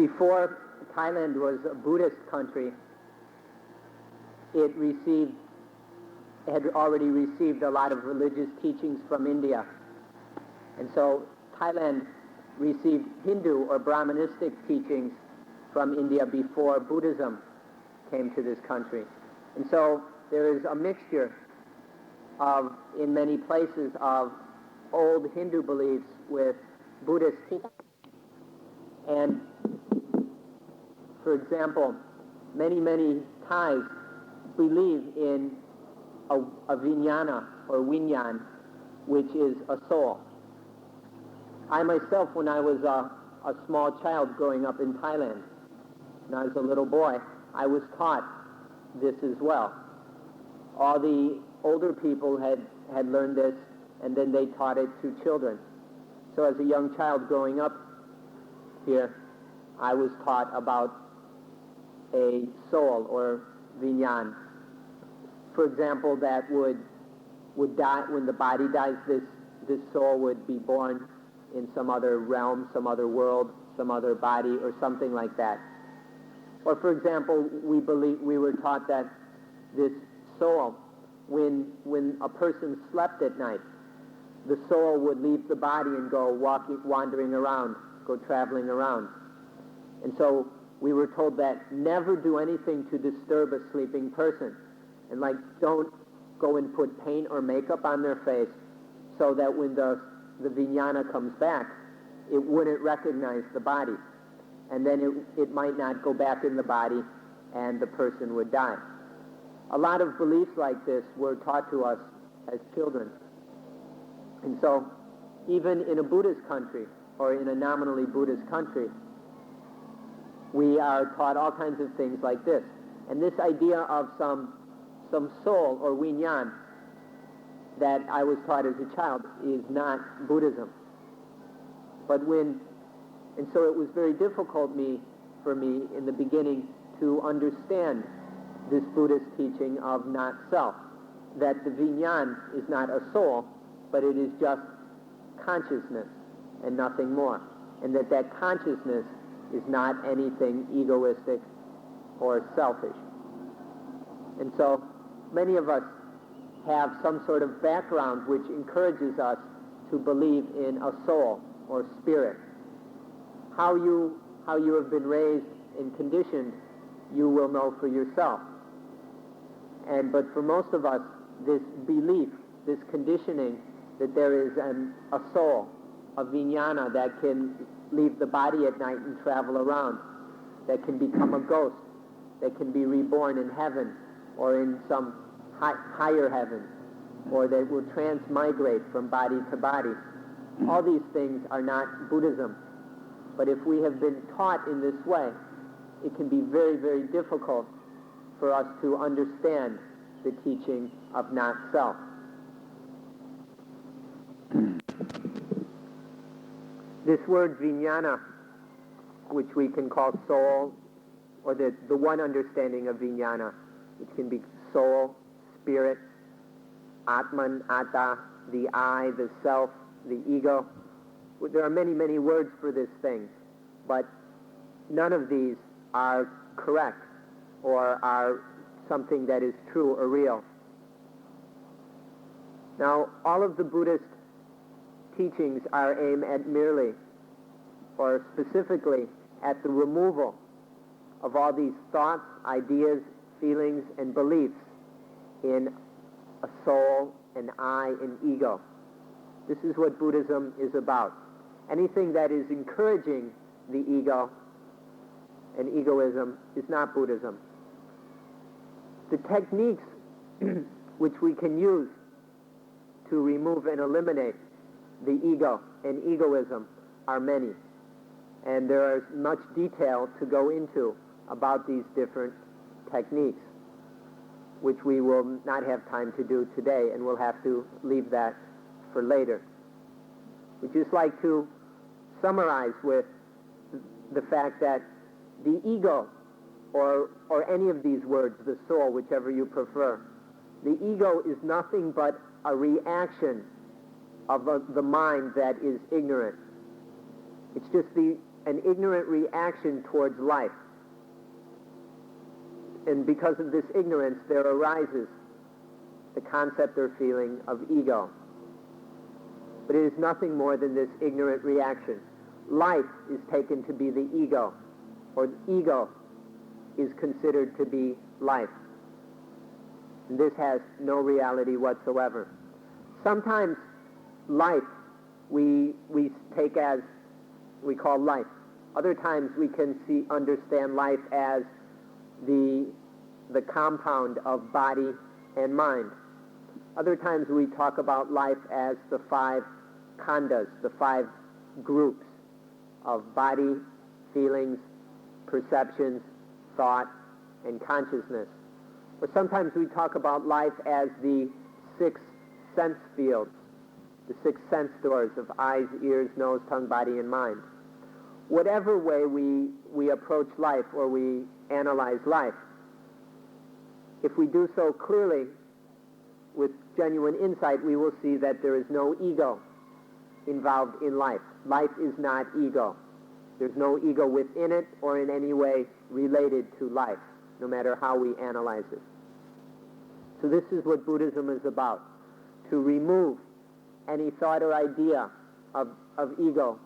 Before Thailand was a Buddhist country, it had already received a lot of religious teachings from India. And so Thailand received Hindu or Brahmanistic teachings from India before Buddhism came to this country. And so there is a mixture of, in many places, of old Hindu beliefs with Buddhist teachings. And, for example, many Thais believe in a vijnana or vinyan, which is a soul. I myself, when I was a small child growing up in Thailand, when I was a little boy, I was taught this as well. All the older people had learned this, and then they taught it to children. So as a young child growing up here, I was taught about a soul or vinyan. For example, that would die when the body dies. This soul would be born in some other realm, some other world, some other body, or something like that. Or, for example, we were taught that this soul, when a person slept at night, the soul would leave the body and go wandering around, go traveling around. And so we were told that never do anything to disturb a sleeping person. And like, don't go and put paint or makeup on their face so that when the vijnana comes back, it wouldn't recognize the body. And then it might not go back in the body and the person would die. A lot of beliefs like this were taught to us as children. And so even in a Buddhist country or in a nominally Buddhist country, we are taught all kinds of things like this. And this idea of some soul or vinyan that I was taught as a child is not Buddhism. And so it was very difficult for me in the beginning to understand this Buddhist teaching of not self, that the vinyan is not a soul, but it is just consciousness and nothing more, and that consciousness is not anything egoistic or selfish. And so many of us have some sort of background which encourages us to believe in a soul or spirit. How you have been raised and conditioned, you will know for yourself. But for most of us, this belief, this conditioning that there is a soul, a vijnana that can leave the body at night and travel around, that can become a ghost, that can be reborn in heaven or in some higher heaven, or that will transmigrate from body to body. All these things are not Buddhism. But if we have been taught in this way, it can be very, very difficult for us to understand the teaching of not self. This word vijnana, which we can call soul, or the one understanding of vijnana, which can be soul, spirit, atman, atta, the I, the self, the ego. There are many words for this thing, but none of these are correct or are something that is true or real. Now, all of the Buddhist teachings are aimed at merely, or specifically, at the removal of all these thoughts, ideas, feelings, and beliefs in a soul, an I, an ego. This is what Buddhism is about. Anything that is encouraging the ego and egoism is not Buddhism. The techniques which we can use to remove and eliminate the ego and egoism are many. And there is much detail to go into about these different techniques, which we will not have time to do today, and we'll have to leave that for later. We'd just like to summarize with the fact that the ego, or any of these words, the soul, whichever you prefer, the ego is nothing but a reaction of the mind that is ignorant. It's just the an ignorant reaction towards life. And because of this ignorance, there arises the concept or feeling of ego. But it is nothing more than this ignorant reaction. Life is taken to be the ego, or the ego is considered to be life. And this has no reality whatsoever. Sometimes life we take as we call life. Other times we can understand life as the compound of body and mind. Other times we talk about life as the 5 khandas, the 5 groups of body, feelings, perceptions, thought, and consciousness. Or sometimes we talk about life as the 6 sense fields, the 6 sense doors of eyes, ears, nose, tongue, body, and mind. Whatever way we approach life or we analyze life, if we do so clearly with genuine insight, we will see that there is no ego involved in life. Life is not ego. There's no ego within it or in any way related to life, no matter how we analyze it. So this is what Buddhism is about, to remove any thought or idea of ego,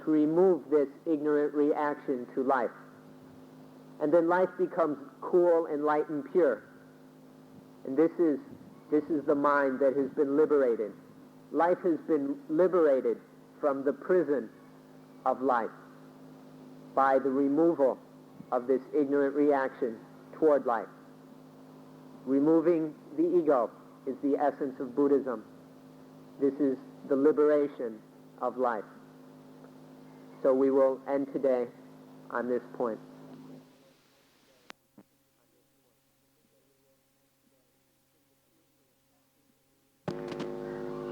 to remove this ignorant reaction to life. And then life becomes cool and light and pure. And this is the mind that has been liberated. Life has been liberated from the prison of life by the removal of this ignorant reaction toward life. Removing the ego is the essence of Buddhism. This is the liberation of life. So we will end today on this point.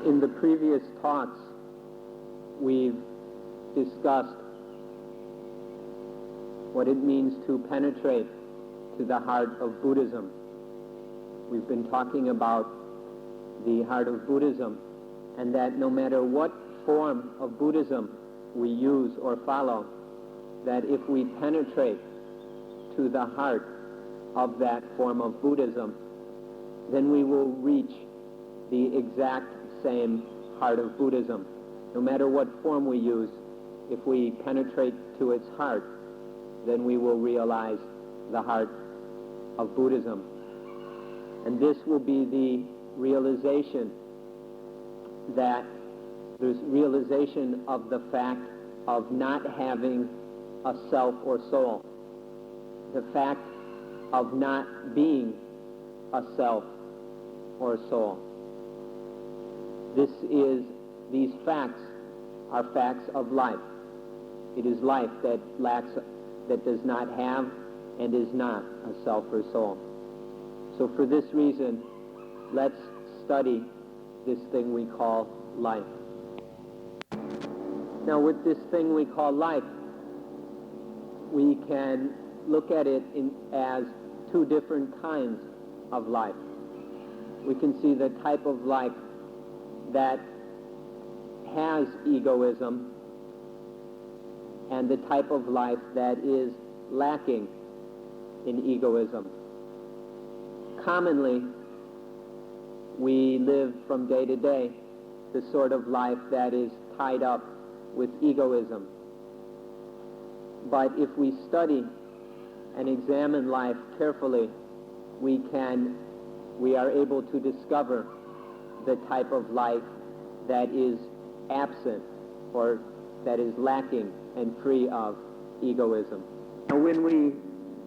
In the previous talks, we've discussed what it means to penetrate to the heart of Buddhism. We've been talking about the heart of Buddhism, and that no matter what form of Buddhism we use or follow, that if we penetrate to the heart of that form of Buddhism, then we will reach the exact same heart of Buddhism. No matter what form we use, if we penetrate to its heart, then we will realize the heart of Buddhism. And this will be the realization that there's realization of the fact of not having a self or soul, the fact of not being a self or soul. These facts are facts of life. It is life that does not have and is not a self or soul. So for this reason, let's study this thing we call life. Now with this thing we call life, we can look at it as 2 different kinds of life. We can see the type of life that has egoism and the type of life that is lacking in egoism. Commonly, we live from day to day the sort of life that is tied up with egoism. But if we study and examine life carefully, we are able to discover the type of life that is absent or that is lacking and free of egoism. Now, when we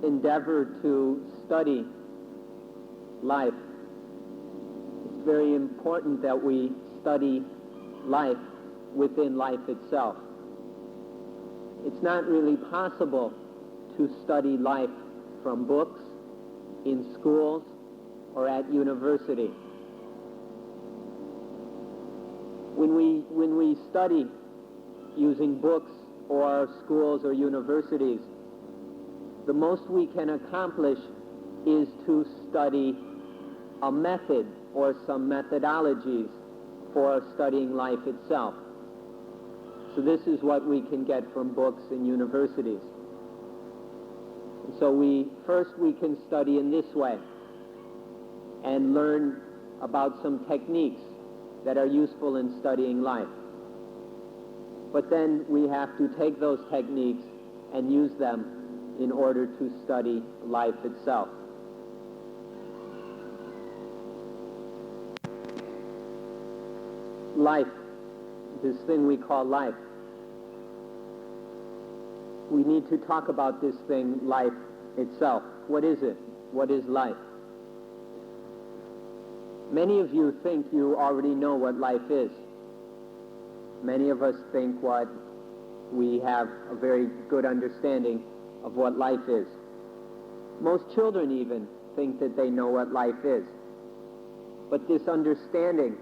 endeavor to study life, it's very important that we study life within life itself. It's not really possible to study life from books, in schools, or at university. When we study using books or schools or universities, the most we can accomplish is to study a method or some methodologies for studying life itself. So this is what we can get from books and universities. And so we can study in this way and learn about some techniques that are useful in studying life. But then we have to take those techniques and use them in order to study life itself. Life, this thing we call life. We need to talk about this thing, life itself. What is it? What is life? Many of you think you already know what life is. Many of us think we have a very good understanding of what life is. Most children even think that they know what life is. But this understanding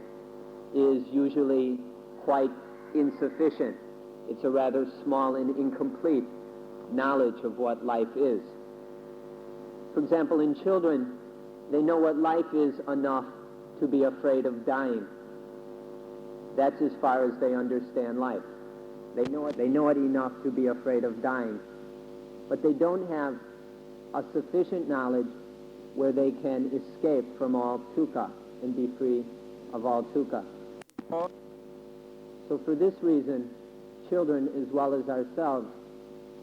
is usually quite insufficient. It's a rather small and incomplete knowledge of what life is. For example, in children, they know what life is enough to be afraid of dying. That's as far as they understand life. They know it enough to be afraid of dying. But they don't have a sufficient knowledge where they can escape from all dukkha and be free of all dukkha. So for this reason, children as well as ourselves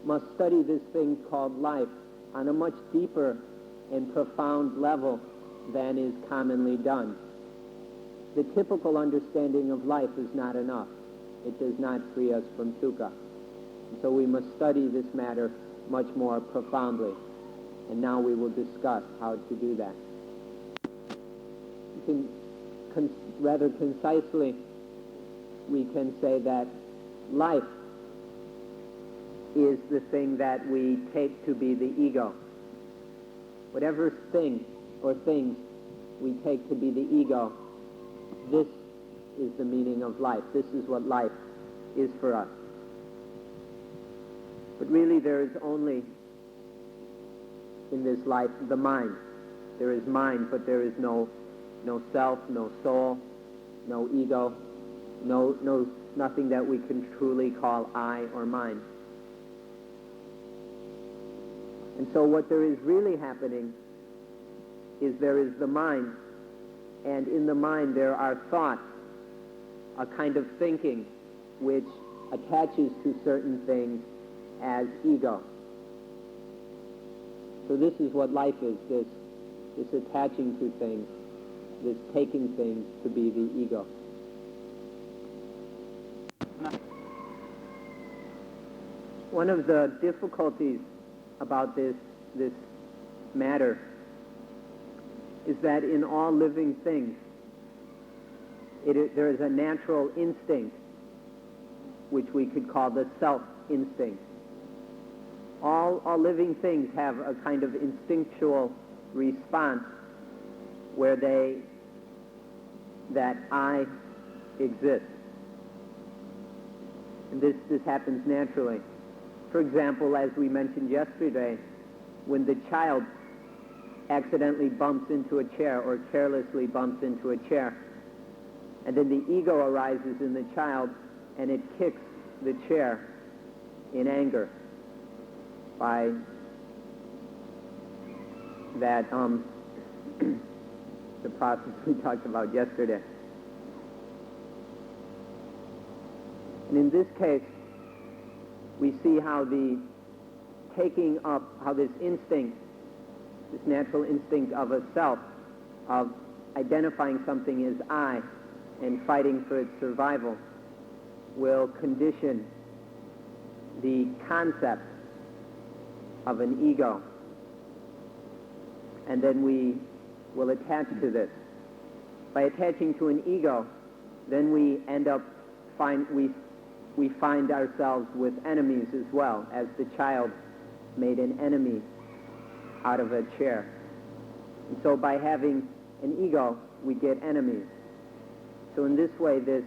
must study this thing called life on a much deeper and profound level than is commonly done. The typical understanding of life is not enough. It does not free us from dukkha. And so we must study this matter much more profoundly. And now we will discuss how to do that. Rather concisely, we can say that life is the thing that we take to be the ego. Whatever thing or things we take to be the ego, this is the meaning of life. This is what life is for us. But really there is only in this life the mind. There is mind, but there is no self, no soul, no ego, nothing that we can truly call I or mine. And so what there is really happening is there is the mind, and in the mind there are thoughts, a kind of thinking which attaches to certain things as ego. So this is what life is, this attaching to things, this taking things to be the ego. One of the difficulties about this matter is that in all living things, there is a natural instinct, which we could call the self-instinct. All living things have a kind of instinctual response where that I exist. And this happens naturally. For example, as we mentioned yesterday, when the child accidentally bumps into a chair or carelessly bumps into a chair, and then the ego arises in the child and it kicks the chair in anger by that the process we talked about yesterday. And in this case, we see how the taking up, how this instinct, this natural instinct of a self, of identifying something as I and fighting for its survival, will condition the concept of an ego. And then we will attach to this. By attaching to an ego, then we end up we find ourselves with enemies as well, as the child made an enemy out of a chair. And so by having an ego, we get enemies. So in this way, this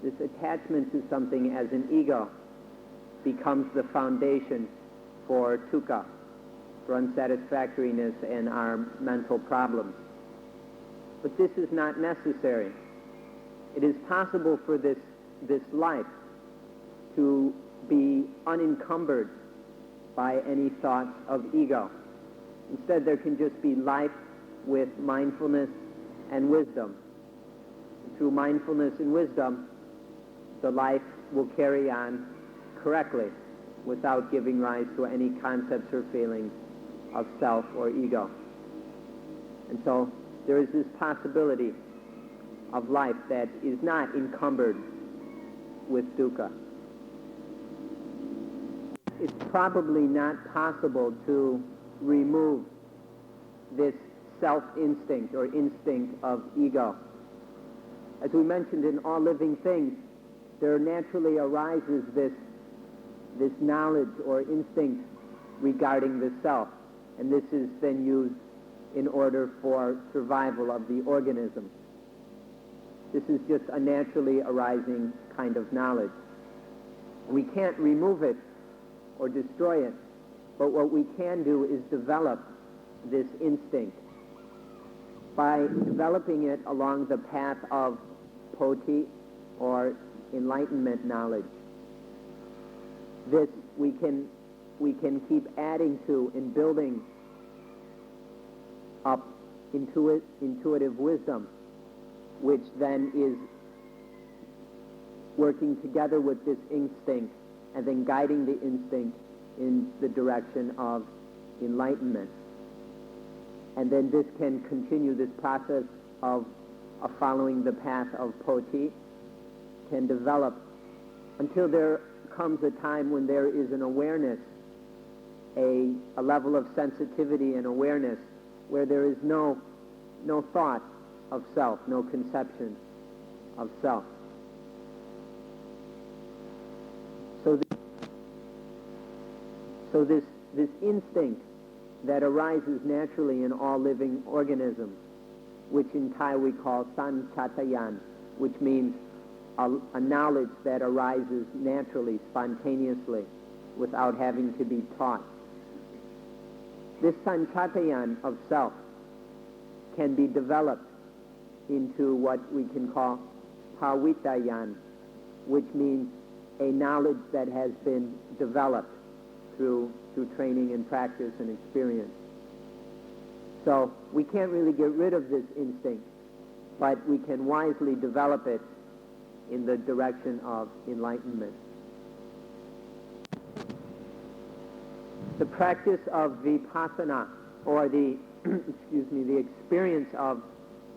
attachment to something as an ego becomes the foundation for dukkha, for unsatisfactoriness and our mental problems. But this is not necessary. It is possible for this life to be unencumbered by any thoughts of ego. Instead, there can just be life with mindfulness and wisdom. Through mindfulness and wisdom, the life will carry on correctly without giving rise to any concepts or feelings of self or ego. And so there is this possibility of life that is not encumbered with dukkha. It's probably not possible to remove this self-instinct or instinct of ego. As we mentioned, in all living things, there naturally arises this knowledge or instinct regarding the self, and this is then used in order for survival of the organism. This is just a naturally arising kind of knowledge. We can't remove it or destroy it, but what we can do is develop this instinct by developing it along the path of poti, or enlightenment knowledge. This we can keep adding to and building up intuitive wisdom, which then is working together with this instinct and then guiding the instinct in the direction of enlightenment. And then this can continue, this process of following the path of poti can develop until there comes a time when there is an awareness, a level of sensitivity and awareness where there is no thought of self, no conception of self. So this instinct that arises naturally in all living organisms, which in Thai we call sanchatayan, which means a knowledge that arises naturally, spontaneously, without having to be taught. This sanchatayan of self can be developed into what we can call pavitayan, which means a knowledge that has been developed through training and practice and experience. So we can't really get rid of this instinct, but we can wisely develop it in the direction of enlightenment. The practice of vipassana, or the experience of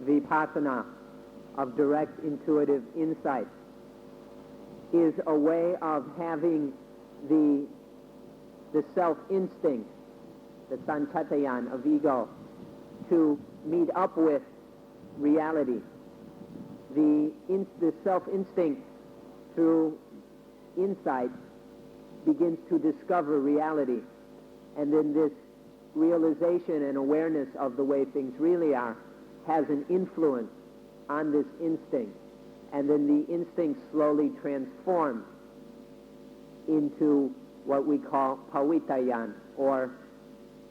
vipassana, of direct intuitive insight, is a way of having the self-instinct, the sanchatayan of ego, to meet up with reality. The self-instinct, through insight, begins to discover reality. And then this realization and awareness of the way things really are has an influence on this instinct. And then the instinct slowly transforms into what we call pavitayan, or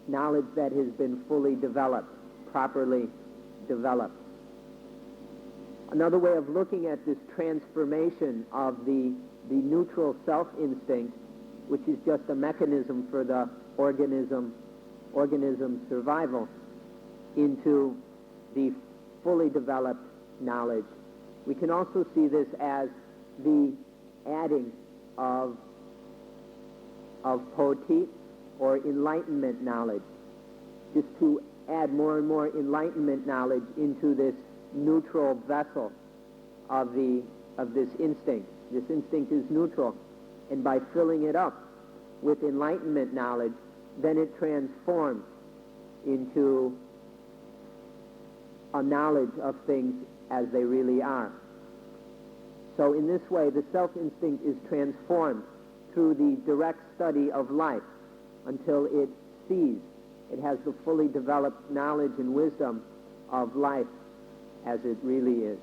knowledge that has been fully developed, properly developed. Another way of looking at this transformation of the neutral self-instinct, which is just a mechanism for the organism's survival, into the fully developed knowledge. We can also see this as the adding of poti, or enlightenment knowledge, just to add more and more enlightenment knowledge into this neutral vessel of this instinct. This instinct is neutral, and by filling it up with enlightenment knowledge, then it transforms into a knowledge of things as they really are. So in this way, the self-instinct is transformed through the direct study of life until it sees, it has the fully developed knowledge and wisdom of life as it really is.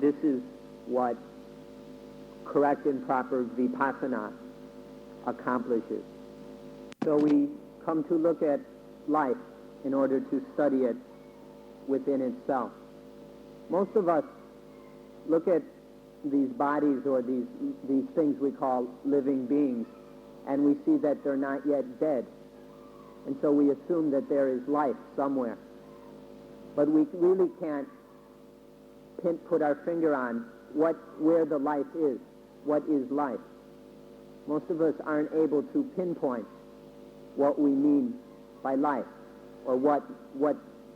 This is what correct and proper vipassana accomplishes. So we come to look at life in order to study it within itself. Most of us look at these bodies or these things we call living beings, and we see that they're not yet dead. And so we assume that there is life somewhere. But we really can't put our finger on where the life is. What is life? Most of us aren't able to pinpoint what we mean by life, or what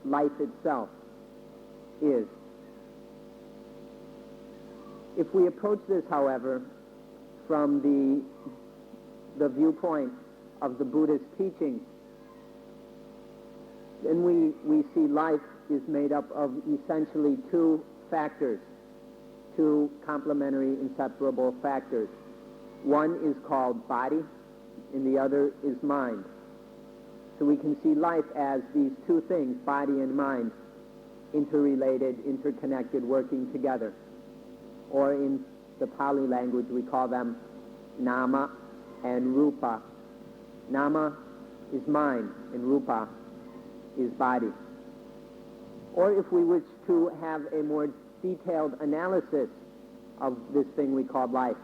life itself is. If we approach this, however, from the viewpoint of the Buddhist teachings, then we see life is made up of essentially two factors, two complementary inseparable factors. One is called body, and the other is mind. So we can see life as these two things, body and mind, interrelated, interconnected, working together. Or in the Pali language, we call them nama and rupa. Nama is mind, and rupa is body. Or if we wish to have a more detailed analysis of this thing we call life,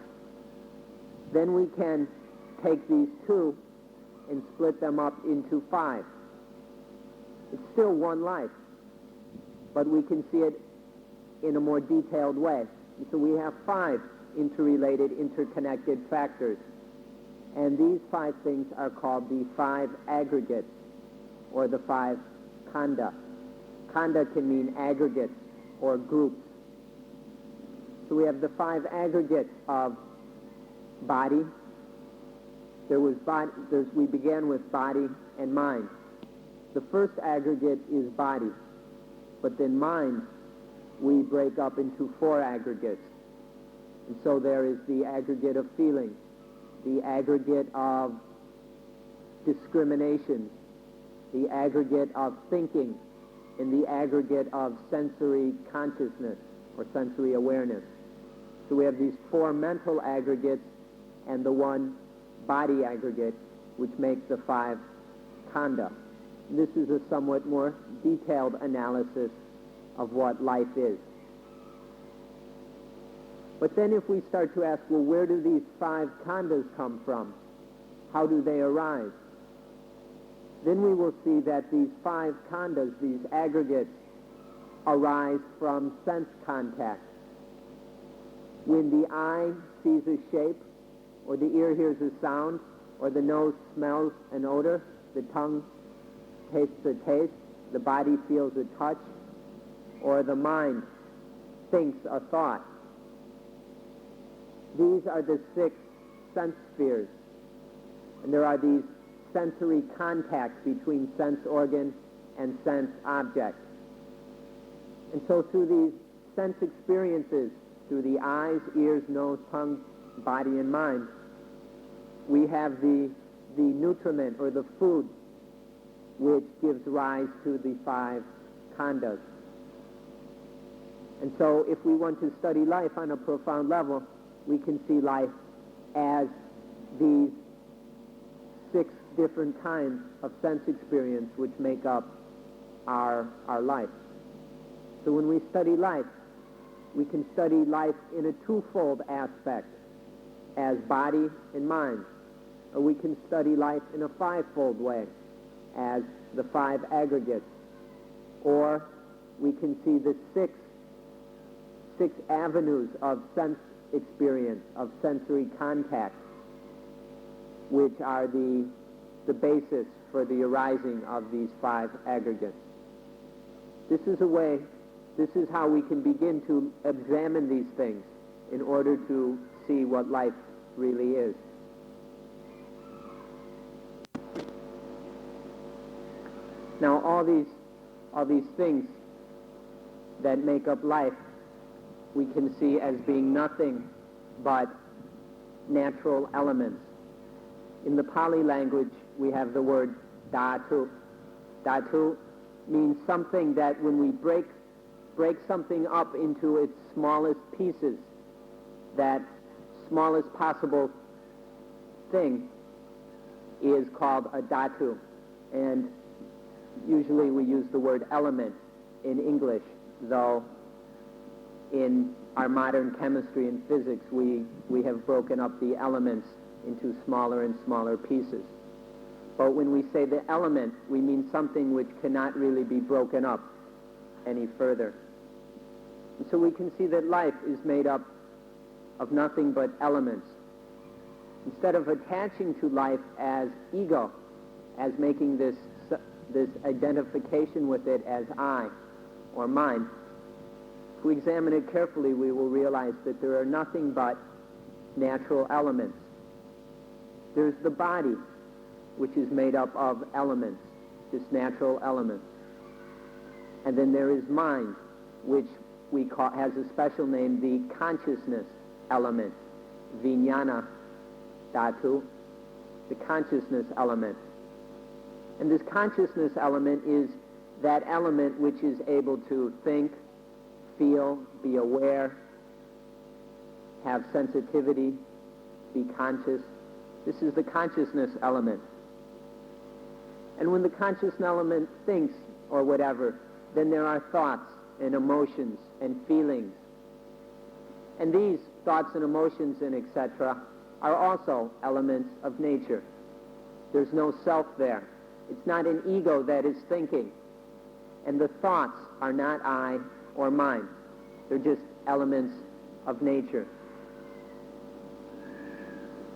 then we can take these two and split them up into 5. It's still one life, but we can see it in a more detailed way. And so we have 5 interrelated, interconnected factors. And these 5 things are called the 5 aggregates, or the 5 khanda. Khanda can mean aggregates or groups. So we have the 5 aggregates of body. We began with body and mind. The first aggregate is body, but then mind we break up into 4 aggregates. And so there is the aggregate of feeling, the aggregate of discrimination, the aggregate of thinking, and the aggregate of sensory consciousness or sensory awareness. So we have these 4 mental aggregates and the 1 body aggregate, which makes the 5 khanda. This is a somewhat more detailed analysis of what life is. But then if we start to ask, well, where do these 5 khandas come from? How do they arise? Then we will see that these 5 khandas, these aggregates, arise from sense contact. When the eye sees a shape, or the ear hears a sound, or the nose smells an odor, the tongue tastes a taste, the body feels a touch, or the mind thinks a thought. These are the 6 sense spheres. And there are these sensory contacts between sense organ and sense object. And so through these sense experiences, through the eyes, ears, nose, tongue, body, and mind, we have the nutriment or the food which gives rise to the 5 khandas. And so if we want to study life on a profound level, we can see life as these 6 different kinds of sense experience which make up our life. So when we study life, we can study life in a twofold aspect, as body and mind. Or we can study life in a 5-fold way, as the 5 aggregates. Or we can see the 6 avenues of sense experience, of sensory contact, which are the basis for the arising of these 5 aggregates. This is how we can begin to examine these things in order to see what life really is. Now all these things that make up life we can see as being nothing but natural elements. In the Pali language, we have the word dhatu. Dhatu means something that when we break something up into its smallest pieces, that smallest possible thing is called a dhatu. And usually we use the word element in English, though in our modern chemistry and physics, we have broken up the elements into smaller and smaller pieces. But when we say the element, we mean something which cannot really be broken up any further. And so we can see that life is made up of nothing but elements. Instead of attaching to life as ego, as making this identification with it as I or mine, if we examine it carefully, we will realize that there are nothing but natural elements. There's the body, which is made up of elements, just natural elements. And then there is mind, which we call, has a special name, the consciousness element, vijnana dhatu, the consciousness element. And this consciousness element is that element which is able to think, feel, be aware, have sensitivity, be conscious. This is the consciousness element. And when the conscious element thinks or whatever, then there are thoughts and emotions and feelings. And these thoughts and emotions and etc. are also elements of nature. There's no self there. It's not an ego that is thinking. And the thoughts are not I or mine. They're just elements of nature.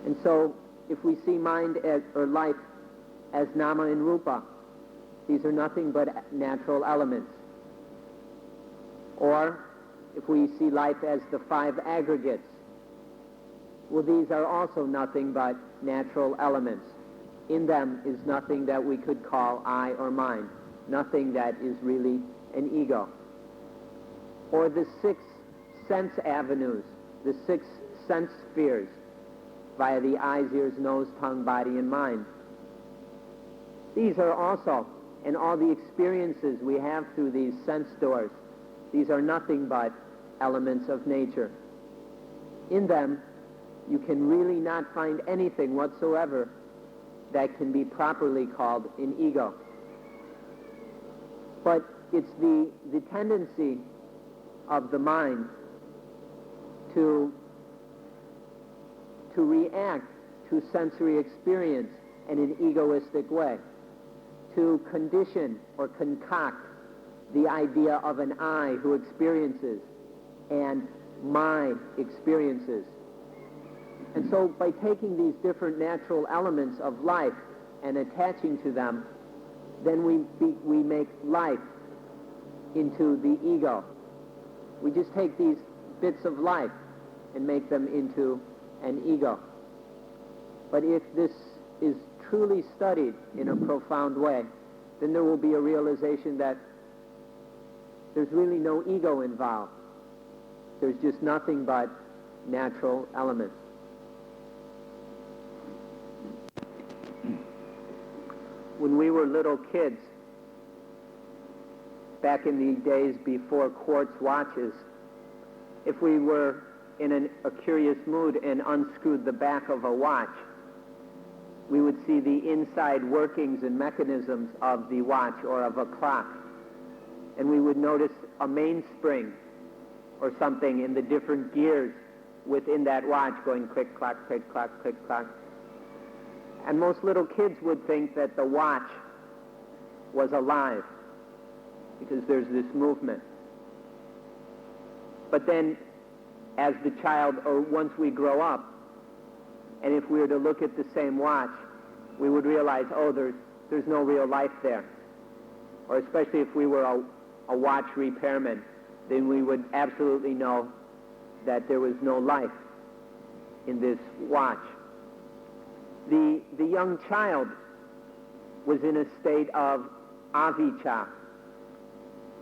And so if we see mind or life as nama and rupa, these are nothing but natural elements. Or if we see life as the five aggregates, well, these are also nothing but natural elements. In them is nothing that we could call I or mine, nothing that is really an ego. Or the six sense avenues, the six sense spheres, via the eyes, ears, nose, tongue, body, and mind. These are also, and all the experiences we have through these sense doors, these are nothing but elements of nature. In them, you can really not find anything whatsoever that can be properly called an ego. But it's the tendency of the mind to react to sensory experience in an egoistic way, to condition or concoct the idea of an I who experiences and my experiences. And so by taking these different natural elements of life and attaching to them, then we make life into the ego. We just take these bits of life and make them into an ego. But if this is truly studied in a profound way, then there will be a realization that there's really no ego involved. There's just nothing but natural elements. When we were little kids, back in the days before quartz watches, if we were in a curious mood and unscrewed the back of a watch, we would see the inside workings and mechanisms of the watch or of a clock. And we would notice a mainspring or something in the different gears within that watch going click-clack, click-clack, click-clack. And most little kids would think that the watch was alive because there's this movement. But then as the child, or once we grow up, and if we were to look at the same watch, we would realize, oh, there's no real life there. Or especially if we were a watch repairman, then we would absolutely know that there was no life in this watch. The young child was in a state of avijja.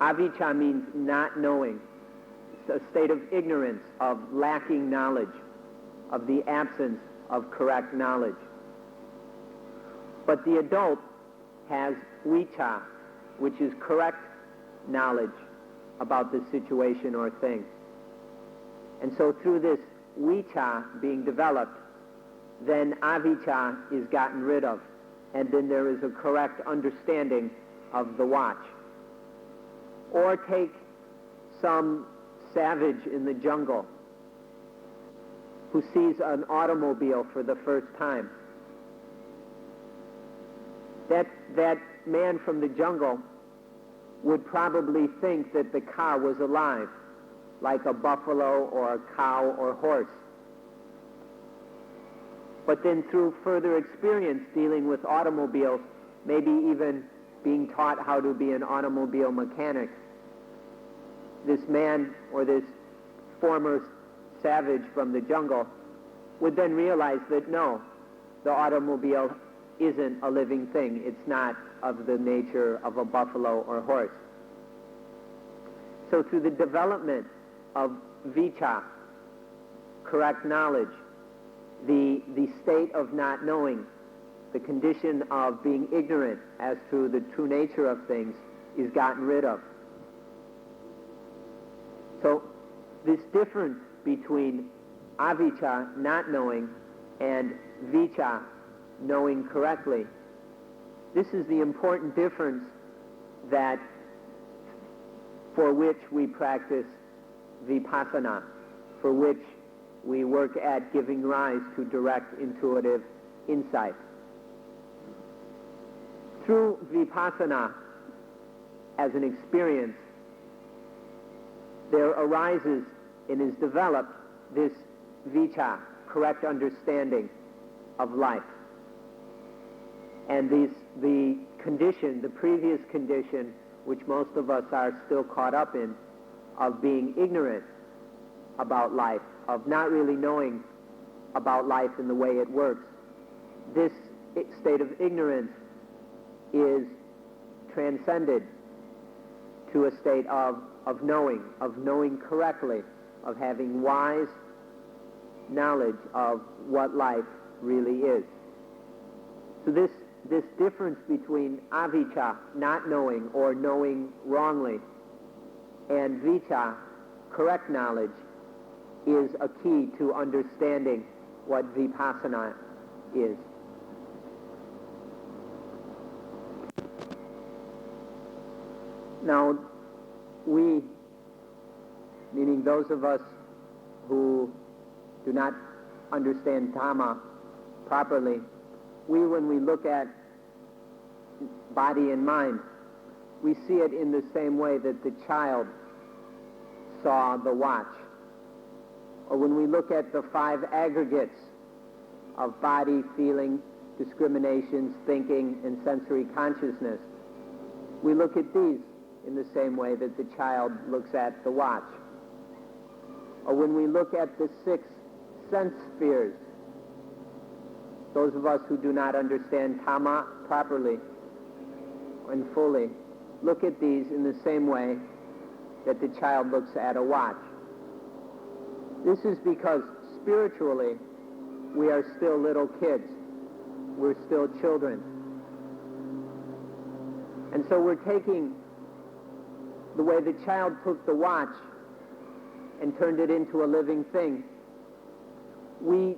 Avijja means not knowing. It's a state of ignorance, of lacking knowledge, of the absence of correct knowledge. But the adult has vicca, which is correct knowledge about the situation or thing. And so through this vicca being developed, then avijja is gotten rid of, and then there is a correct understanding of the watch. Or take some savage in the jungle who sees an automobile for the first time. That man from the jungle would probably think that the car was alive, like a buffalo or a cow or horse. But then through further experience dealing with automobiles, maybe even being taught how to be an automobile mechanic, this man or this former savage from the jungle would then realize that no, the automobile isn't a living thing. It's not of the nature of a buffalo or horse. So through the development of vicca, correct knowledge, the state of not knowing, the condition of being ignorant as to the true nature of things is gotten rid of. So this difference between avijja, not knowing, and vicca, knowing correctly, this is the important difference that for which we practice vipassana, for which we work at giving rise to direct intuitive insight. Through vipassana as an experience, there arises and is developed this vicca, correct understanding of life. And the condition, the previous condition, which most of us are still caught up in, of being ignorant about life, of not really knowing about life in the way it works, this state of ignorance is transcended to a state of knowing correctly, of having wise knowledge of what life really is. So this difference between avijja, not knowing or knowing wrongly, and vicca, correct knowledge, is a key to understanding what vipassana is. Now, we, meaning those of us who do not understand Dhamma properly, when we look at body and mind, we see it in the same way that the child saw the watch. Or when we look at the 5 aggregates of body, feeling, discriminations, thinking, and sensory consciousness, we look at these in the same way that the child looks at the watch. Or when we look at the 6 sense spheres, those of us who do not understand Dhamma properly and fully, look at these in the same way that the child looks at a watch. This is because spiritually we are still little kids. We're still children. And so we're taking the way the child took the watch and turned it into a living thing. We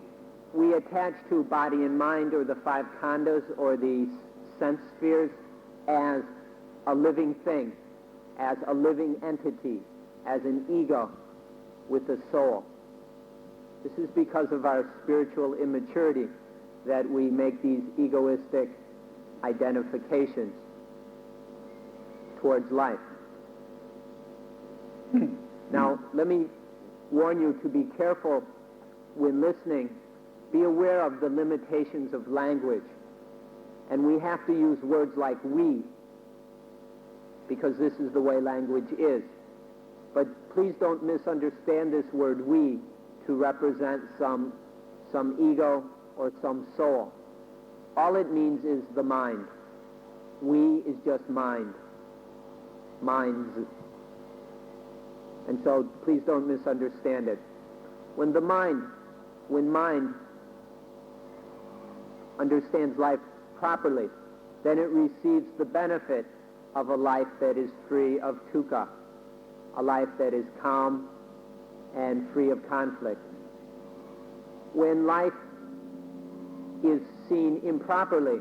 attach to body and mind, or the 5 khandhas, or the sense spheres, as a living thing, as a living entity, as an ego with a soul. This is because of our spiritual immaturity that we make these egoistic identifications towards life. Now, let me warn you to be careful when listening. Be aware of the limitations of language. And we have to use words like we, because this is the way language is. But please don't misunderstand this word we to represent some ego or some soul. All it means is the mind. We is just mind. Minds. And so please don't misunderstand it. When mind understands life properly, then it receives the benefit of a life that is free of dukkha, a life that is calm and free of conflict. When life is seen improperly,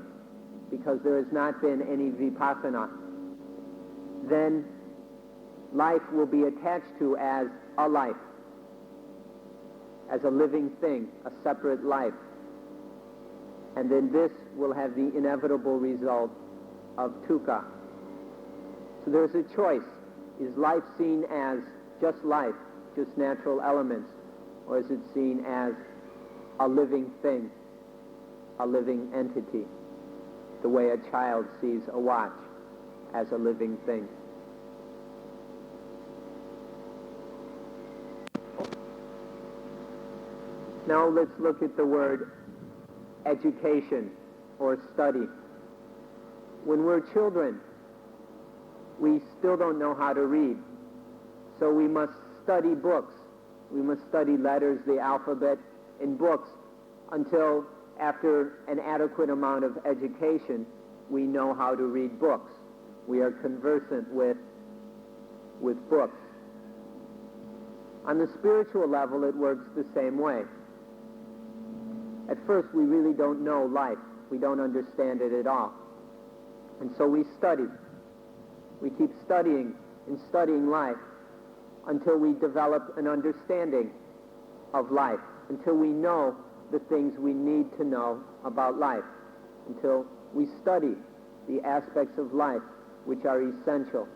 because there has not been any vipassana, then life will be attached to as a life, as a living thing, a separate life. And then this will have the inevitable result of dukkha. So there's a choice. Is life seen as just life, just natural elements, or is it seen as a living thing, a living entity, the way a child sees a watch as a living thing? Now let's look at the word education or study. When we're children, we still don't know how to read, so we must study books. We must study letters, the alphabet, in books until, after an adequate amount of education, we know how to read books. We are conversant with books. On the spiritual level, it works the same way. At first, we really don't know life. We don't understand it at all. And so we study. We keep studying and studying life until we develop an understanding of life, until we know the things we need to know about life, until we study the aspects of life which are essential.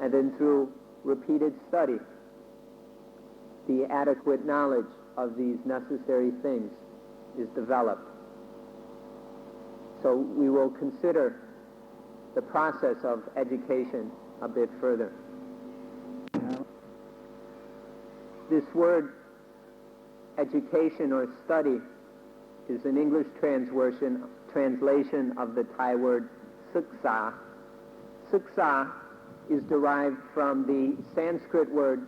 And then through repeated study, the adequate knowledge of these necessary things is developed. So we will consider the process of education a bit further. This word education or study is an English translation of the Thai word siksa. Siksa is derived from the Sanskrit word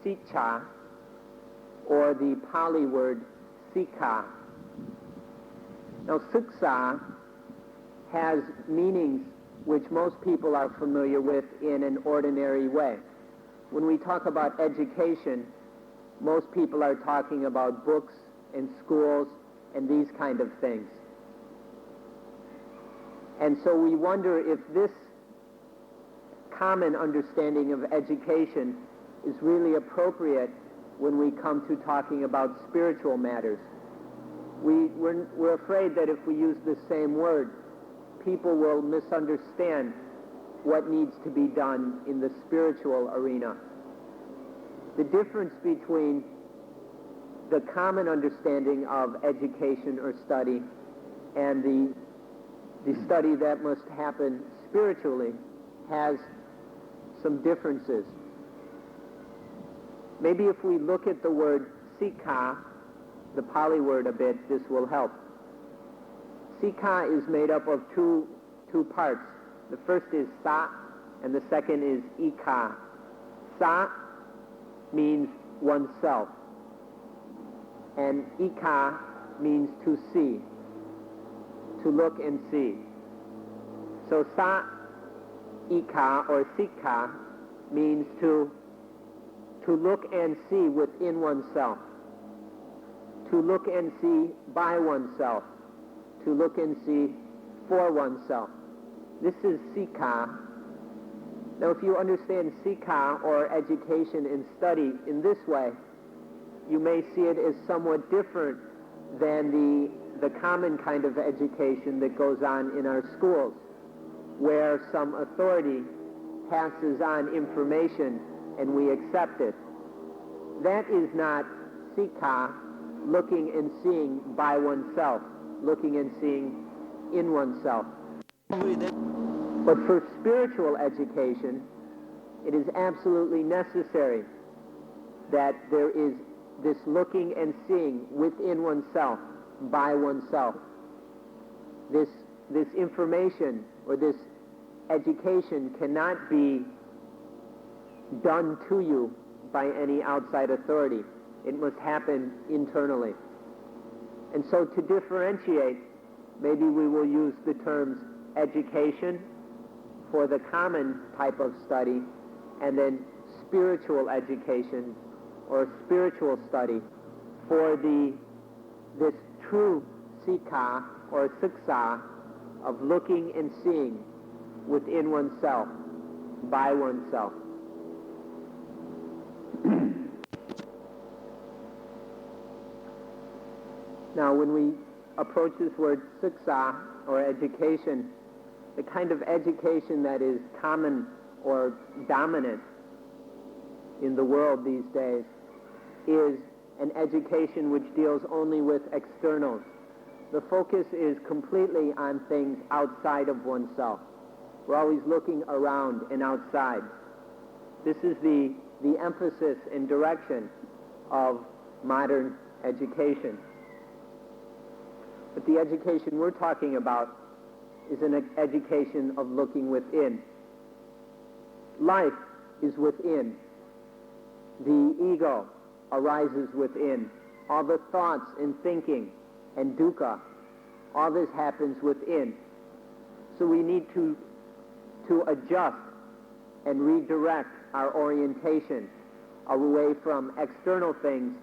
siksha or the Pali word sikha. Now, siksa has meanings which most people are familiar with in an ordinary way. When we talk about education, most people are talking about books and schools and these kind of things. And so we wonder if this common understanding of education is really appropriate when we come to talking about spiritual matters. We're afraid that if we use the same word, people will misunderstand what needs to be done in the spiritual arena. The difference between the common understanding of education or study and the study that must happen spiritually has some differences. Maybe if we look at the word sikha, the Pali word, a bit, this will help. Sikha is made up of two parts. The first is sa, and the second is ika. Sa means oneself, and ika means to see, to look and see. So sa, ika, or sikha means to look and see within oneself, to look and see by oneself, to look and see for oneself. This is sikha. Now, if you understand sikha or education and study in this way, you may see it as somewhat different than the common kind of education that goes on in our schools, where some authority passes on information and we accept it. That is not sikha, looking and seeing by oneself, looking and seeing in oneself. But for spiritual education, it is absolutely necessary that there is this looking and seeing within oneself, by oneself. This information or this education cannot be done to you by any outside authority. It must happen internally. And so to differentiate, maybe we will use the terms education for the common type of study, and then spiritual education or spiritual study for this true sikha or siksa of looking and seeing within oneself, by oneself. Now, when we approach this word siksa, or education, the kind of education that is common or dominant in the world these days is an education which deals only with externals. The focus is completely on things outside of oneself. We're always looking around and outside. This is the emphasis and direction of modern education. But the education we're talking about is an education of looking within. Life is within. The ego arises within. All the thoughts and thinking and dukkha, all this happens within. So we need to adjust and redirect our orientation away from external things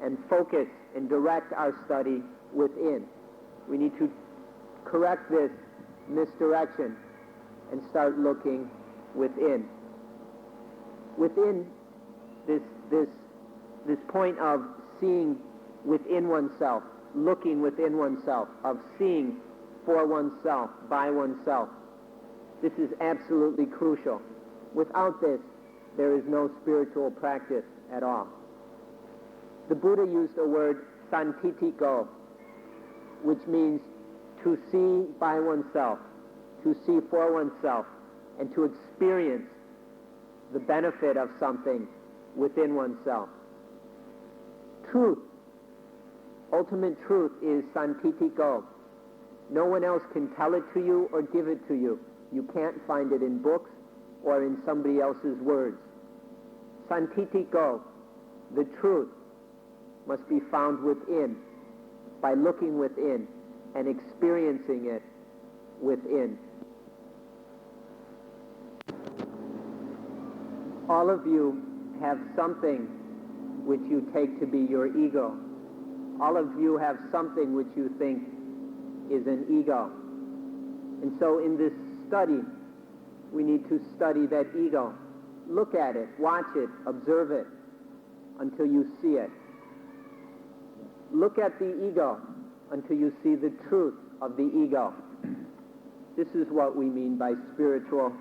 and focus and direct our study within. We need to correct this misdirection and start looking within. Within this point of seeing within oneself, looking within oneself, of seeing for oneself, by oneself. This is absolutely crucial. Without this, there is no spiritual practice at all. The Buddha used a word, santitiko, which means to see by oneself, to see for oneself, and to experience the benefit of something within oneself. Truth, ultimate truth, is santitiko. No one else can tell it to you or give it to you. You can't find it in books or in somebody else's words. Santitiko, the truth, must be found within, by looking within and experiencing it within. All of you have something which you take to be your ego. All of you have something which you think is an ego. And so in this study, we need to study that ego. Look at it, watch it, observe it, until you see it. Look at the ego until you see the truth of the ego. This is what we mean by spiritual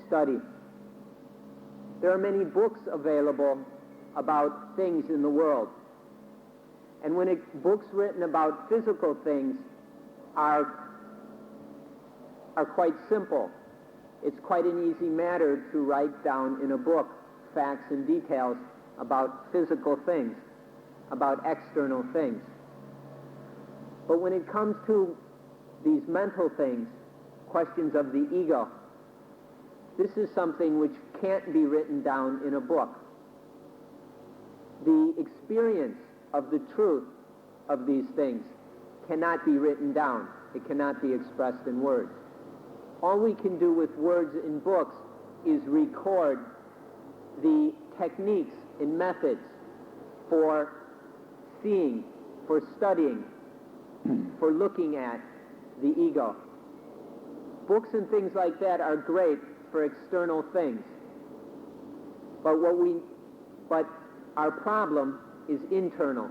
study. There are many books available about things in the world. And when books written about physical things are quite simple. It's quite an easy matter to write down in a book facts and details about physical things, about external things. But when it comes to these mental things, questions of the ego, this is something which can't be written down in a book. The experience of the truth of these things cannot be written down. It cannot be expressed in words. All we can do with words in books is record the techniques and methods for seeing, for studying, for looking at the ego. Books and things like that are great for external things. But our problem is internal.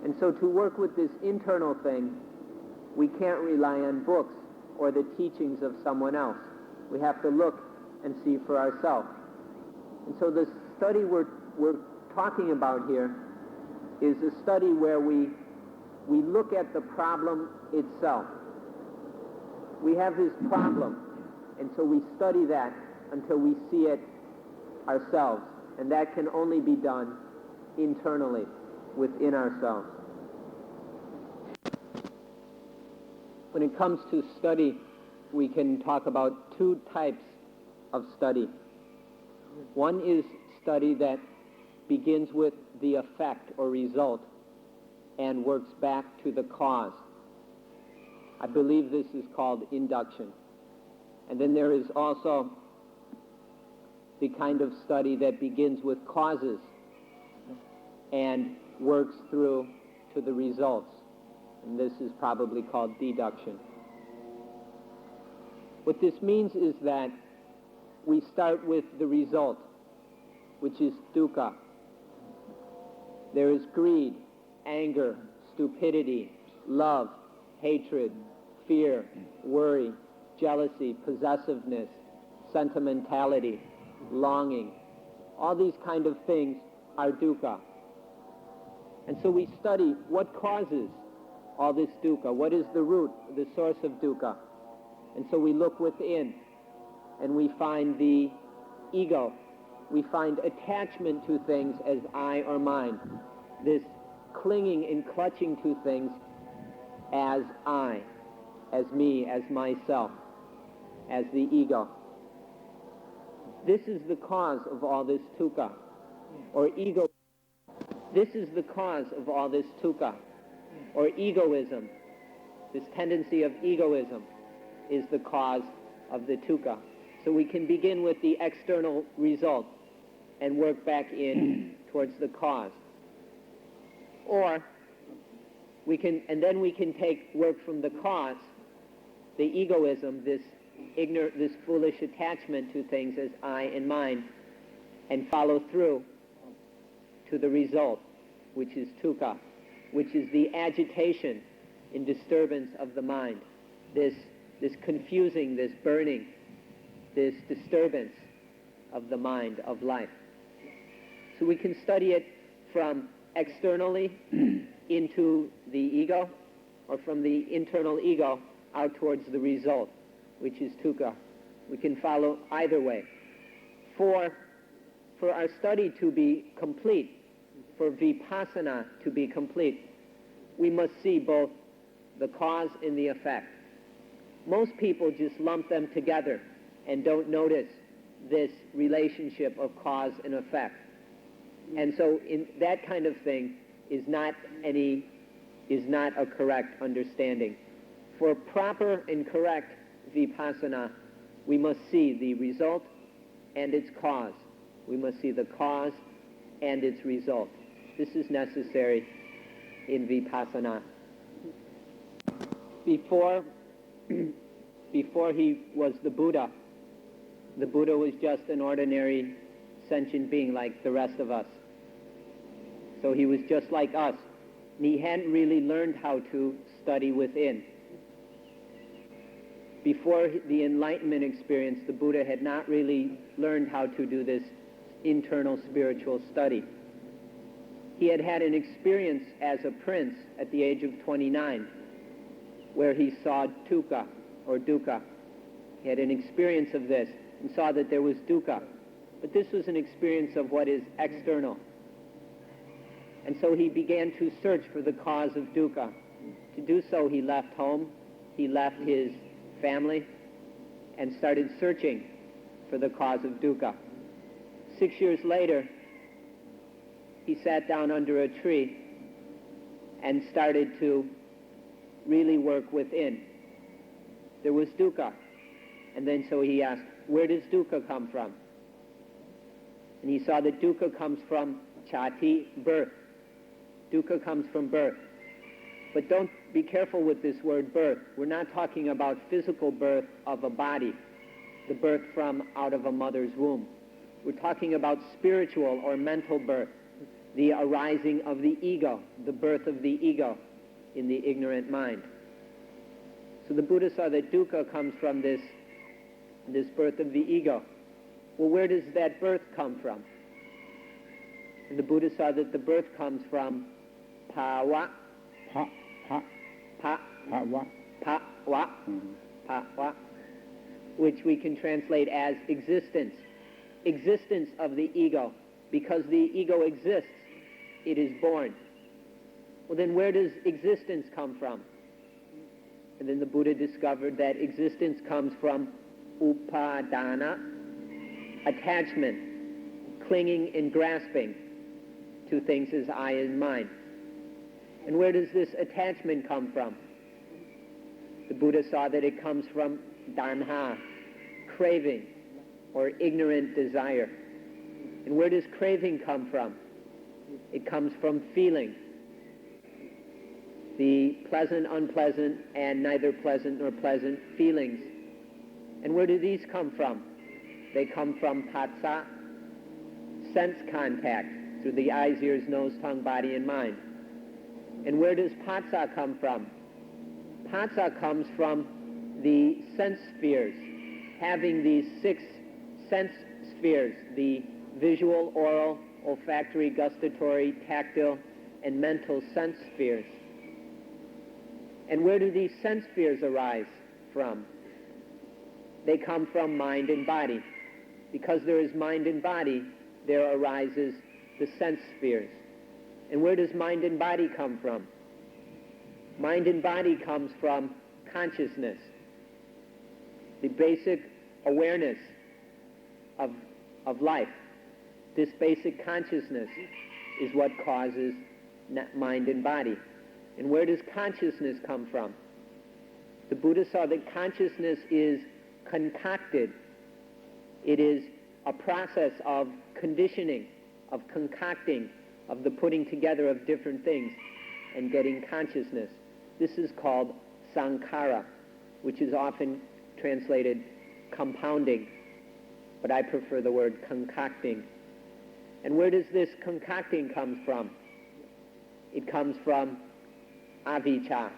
And so to work with this internal thing, we can't rely on books or the teachings of someone else. We have to look and see for ourselves. And so the study we're talking about here is a study where we look at the problem itself. We have this problem, and so we study that until we see it ourselves. And that can only be done internally, within ourselves. When it comes to study, we can talk about two types of study. One is study that begins with the effect or result and works back to the cause. I believe this is called induction. And then there is also the kind of study that begins with causes and works through to the results. And this is probably called deduction. What this means is that we start with the result, which is dukkha. There is greed, anger, stupidity, love, hatred, fear, worry, jealousy, possessiveness, sentimentality, longing. All these kind of things are dukkha. And so we study what causes all this dukkha. What is the root, the source of dukkha? And so we look within and we find the ego. We find attachment to things as I or mine. This clinging and clutching to things as I, as me, as myself, as the ego. This is the cause of all this dukkha, or ego. This is the cause of all this dukkha, or egoism. This tendency of egoism is the cause of the dukkha. So we can begin with the external result and work back in towards the cause. Or we can, and then we can take work from the cause, the egoism, this foolish attachment to things as I and mine, and follow through to the result, which is dukkha, which is the agitation and disturbance of the mind, this confusing, this burning, this disturbance of the mind, of life. So we can study it from externally into the ego, or from the internal ego out towards the result, which is dukkha. We can follow either way. For our study to be complete, for vipassana to be complete, we must see both the cause and the effect. Most people just lump them together and don't notice this relationship of cause and effect. And so in that kind of thing is not a correct understanding. For proper and correct vipassana, we must see the result and its cause. We must see the cause and its result. This is necessary in vipassana. Before he was the Buddha was just an ordinary sentient being like the rest of us. So he was just like us. And he hadn't really learned how to study within. Before the Enlightenment experience, the Buddha had not really learned how to do this internal spiritual study. He had had an experience as a prince at the age of 29, where he saw dukkha, or dukkha. He had an experience of this and saw that there was dukkha. But this was an experience of what is external. And so he began to search for the cause of dukkha. To do so, he left home, he left his family, and started searching for the cause of dukkha. 6 years later, he sat down under a tree and started to really work within. There was dukkha. And then so he asked, where does dukkha come from? And he saw that dukkha comes from chati, birth. Dukkha comes from birth. But don't be careful with this word birth. We're not talking about physical birth of a body, the birth from out of a mother's womb. We're talking about spiritual or mental birth, the arising of the ego, the birth of the ego in the ignorant mind. So the Buddha saw that dukkha comes from this birth of the ego. Well, where does that birth come from? And the Buddha saw that the birth comes from pawa, which we can translate as existence. Existence of the ego. Because the ego exists, it is born. Well, then where does existence come from? And then the Buddha discovered that existence comes from upadana, attachment, clinging and grasping to things as I and mine. And where does this attachment come from? The Buddha saw that it comes from tanha, craving, or ignorant desire. And where does craving come from? It comes from feeling. The pleasant, unpleasant, and neither pleasant nor pleasant feelings. And where do these come from? They come from phassa, sense contact, through the eyes, ears, nose, tongue, body, and mind. And where does Patsa come from? Patsa comes from the sense spheres, having these 6 sense spheres, the visual, oral, olfactory, gustatory, tactile, and mental sense spheres. And where do these sense spheres arise from? They come from mind and body. Because there is mind and body, there arises the sense spheres. And where does mind and body come from? Mind and body comes from consciousness. The basic awareness of life. This basic consciousness is what causes mind and body. And where does consciousness come from? The Buddha saw that consciousness is concocted. It is a process of conditioning, of concocting, of the putting together of different things and getting consciousness. This is called sankhara, which is often translated compounding, but I prefer the word concocting. And where does this concocting come from? It comes from avijja.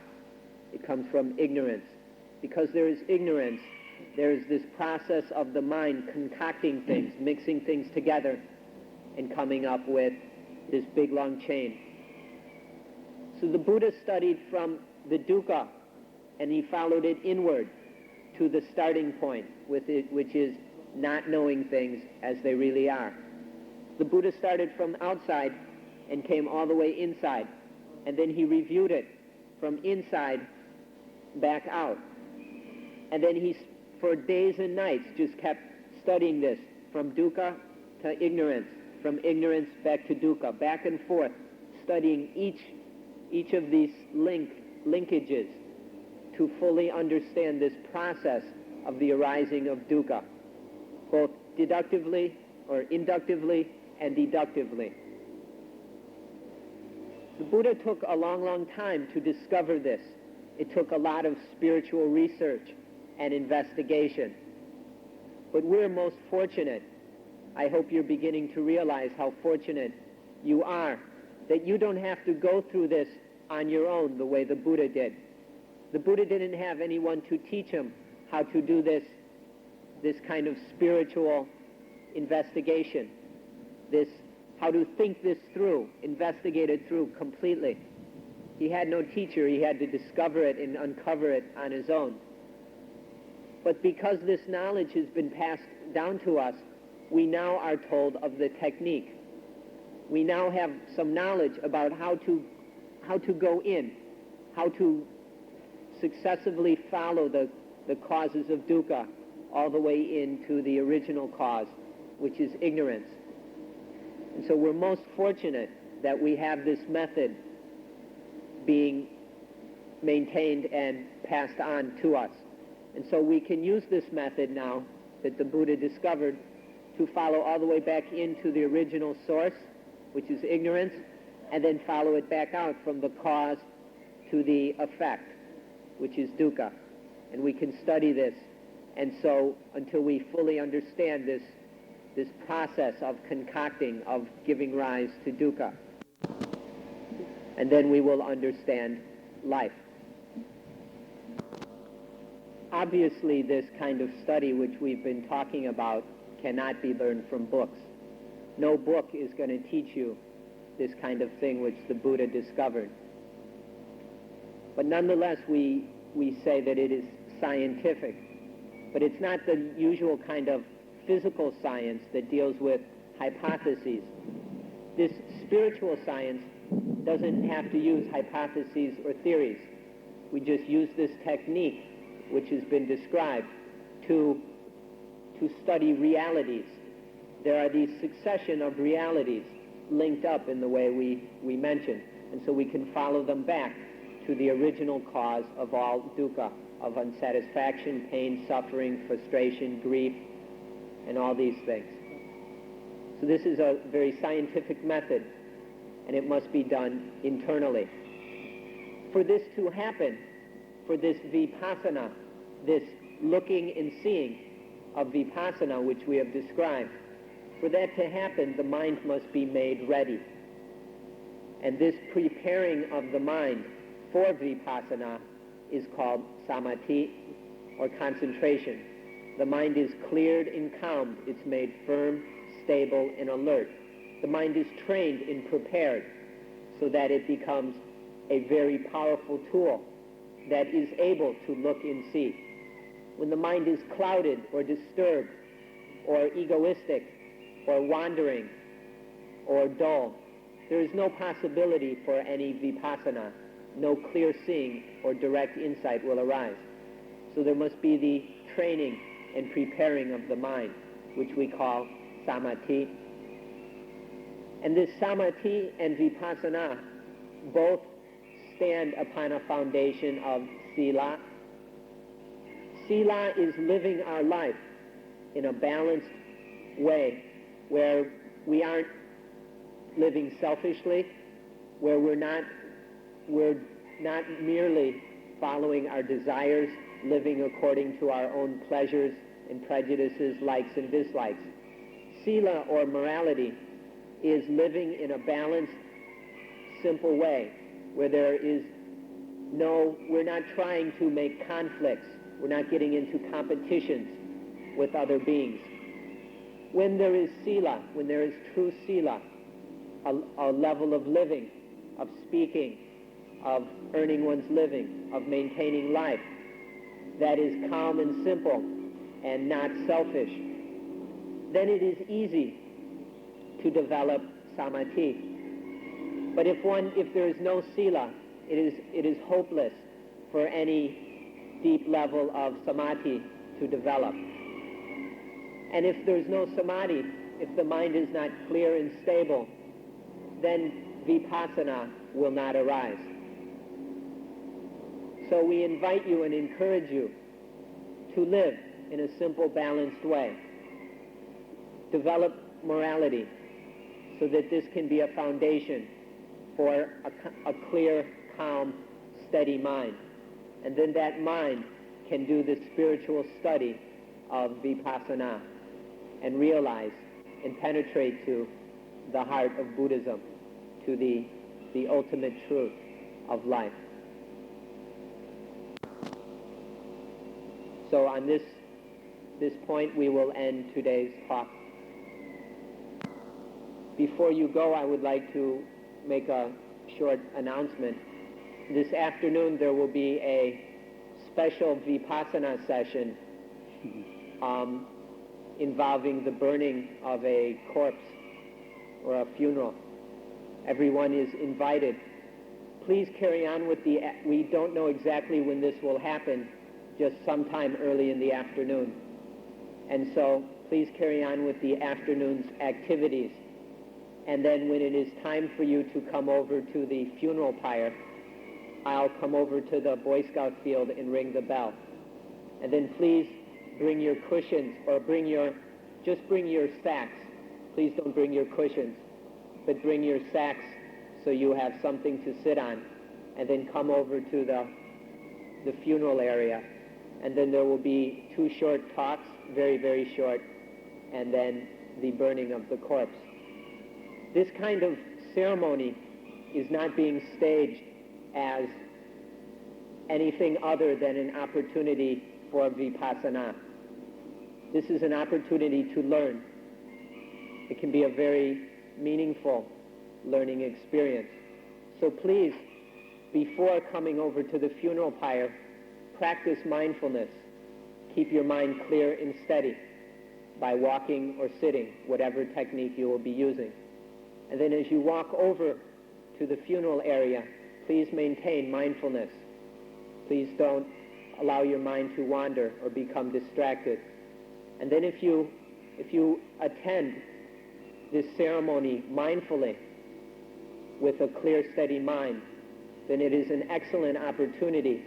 It comes from ignorance. Because there is ignorance, there is this process of the mind concocting things, mixing things together, and coming up with this big long chain. So the Buddha studied from the dukkha, and he followed it inward to the starting point, with it, which is not knowing things as they really are. The Buddha started from outside and came all the way inside, and then he reviewed it from inside back out. And then he, for days and nights, just kept studying this from dukkha to ignorance, from ignorance back to dukkha, back and forth, studying each of these linkages to fully understand this process of the arising of dukkha, both deductively or inductively and deductively. The Buddha took a long, long time to discover this. It took a lot of spiritual research and investigation. But we're most fortunate. I hope you're beginning to realize how fortunate you are, that you don't have to go through this on your own the way the Buddha did. The Buddha didn't have anyone to teach him how to do this kind of spiritual investigation, this how to think this through, investigate it through completely. He had no teacher. He had to discover it and uncover it on his own. But because this knowledge has been passed down to us, we now are told of the technique. We now have some knowledge about how to go in, how to successively follow the causes of dukkha all the way into the original cause, which is ignorance. And so we're most fortunate that we have this method being maintained and passed on to us. And so we can use this method now that the Buddha discovered to follow all the way back into the original source, which is ignorance, and then follow it back out from the cause to the effect, which is dukkha. And we can study this. And so until we fully understand this process of concocting, of giving rise to dukkha, and then we will understand life. Obviously, this kind of study which we've been talking about cannot be learned from books. No book is going to teach you this kind of thing which the Buddha discovered. But nonetheless, we say that it is scientific. But it's not the usual kind of physical science that deals with hypotheses. This spiritual science doesn't have to use hypotheses or theories. We just use this technique which has been described to study realities. There are these succession of realities linked up in the way we mentioned, and so we can follow them back to the original cause of all dukkha, of unsatisfaction, pain, suffering, frustration, grief, and all these things. So this is a very scientific method, and it must be done internally. For this to happen, for this vipassana, this looking and seeing of vipassana which we have described, for that to happen, the mind must be made ready. And this preparing of the mind for vipassana is called samadhi, or concentration. The mind is cleared and calmed. It's made firm, stable, and alert. The mind is trained and prepared so that it becomes a very powerful tool that is able to look and see. When the mind is clouded or disturbed or egoistic or wandering or dull, there is no possibility for any vipassana. No clear seeing or direct insight will arise. So there must be the training and preparing of the mind, which we call samadhi. And this samadhi and vipassana both stand upon a foundation of sila. Sila is living our life in a balanced way where we aren't living selfishly, where we're not merely following our desires, living according to our own pleasures and prejudices, likes and dislikes. Sila, or morality, is living in a balanced, simple way where we're not trying to make conflicts. We're not getting into competitions with other beings. When there is sila, when there is true sila, a level of living, of speaking, of earning one's living, of maintaining life, that is calm and simple and not selfish, then it is easy to develop samadhi. But if there is no sila, it is hopeless for any deep level of samadhi to develop. And if there's no samadhi, if the mind is not clear and stable, then vipassana will not arise. So we invite you and encourage you to live in a simple, balanced way. Develop morality so that this can be a foundation for a clear, calm, steady mind. And then that mind can do the spiritual study of vipassana and realize and penetrate to the heart of Buddhism, to the ultimate truth of life. So on this point, we will end today's talk. Before you go, I would like to make a short announcement. This afternoon, there will be a special vipassana session involving the burning of a corpse or a funeral. Everyone is invited. Please carry on with we don't know exactly when this will happen, just sometime early in the afternoon. And so please carry on with the afternoon's activities. And then when it is time for you to come over to the funeral pyre, I'll come over to the Boy Scout field and ring the bell. And then please bring your cushions, or just bring your sacks. Please don't bring your cushions, but bring your sacks so you have something to sit on. And then come over to the funeral area. And then there will be 2 short talks, very, very short, and then the burning of the corpse. This kind of ceremony is not being staged as anything other than an opportunity for vipassana. This is an opportunity to learn. It can be a very meaningful learning experience. So please, before coming over to the funeral pyre, practice mindfulness. Keep your mind clear and steady by walking or sitting, whatever technique you will be using. And then as you walk over to the funeral area, please maintain mindfulness. Please don't allow your mind to wander or become distracted. And then if you attend this ceremony mindfully with a clear, steady mind, then it is an excellent opportunity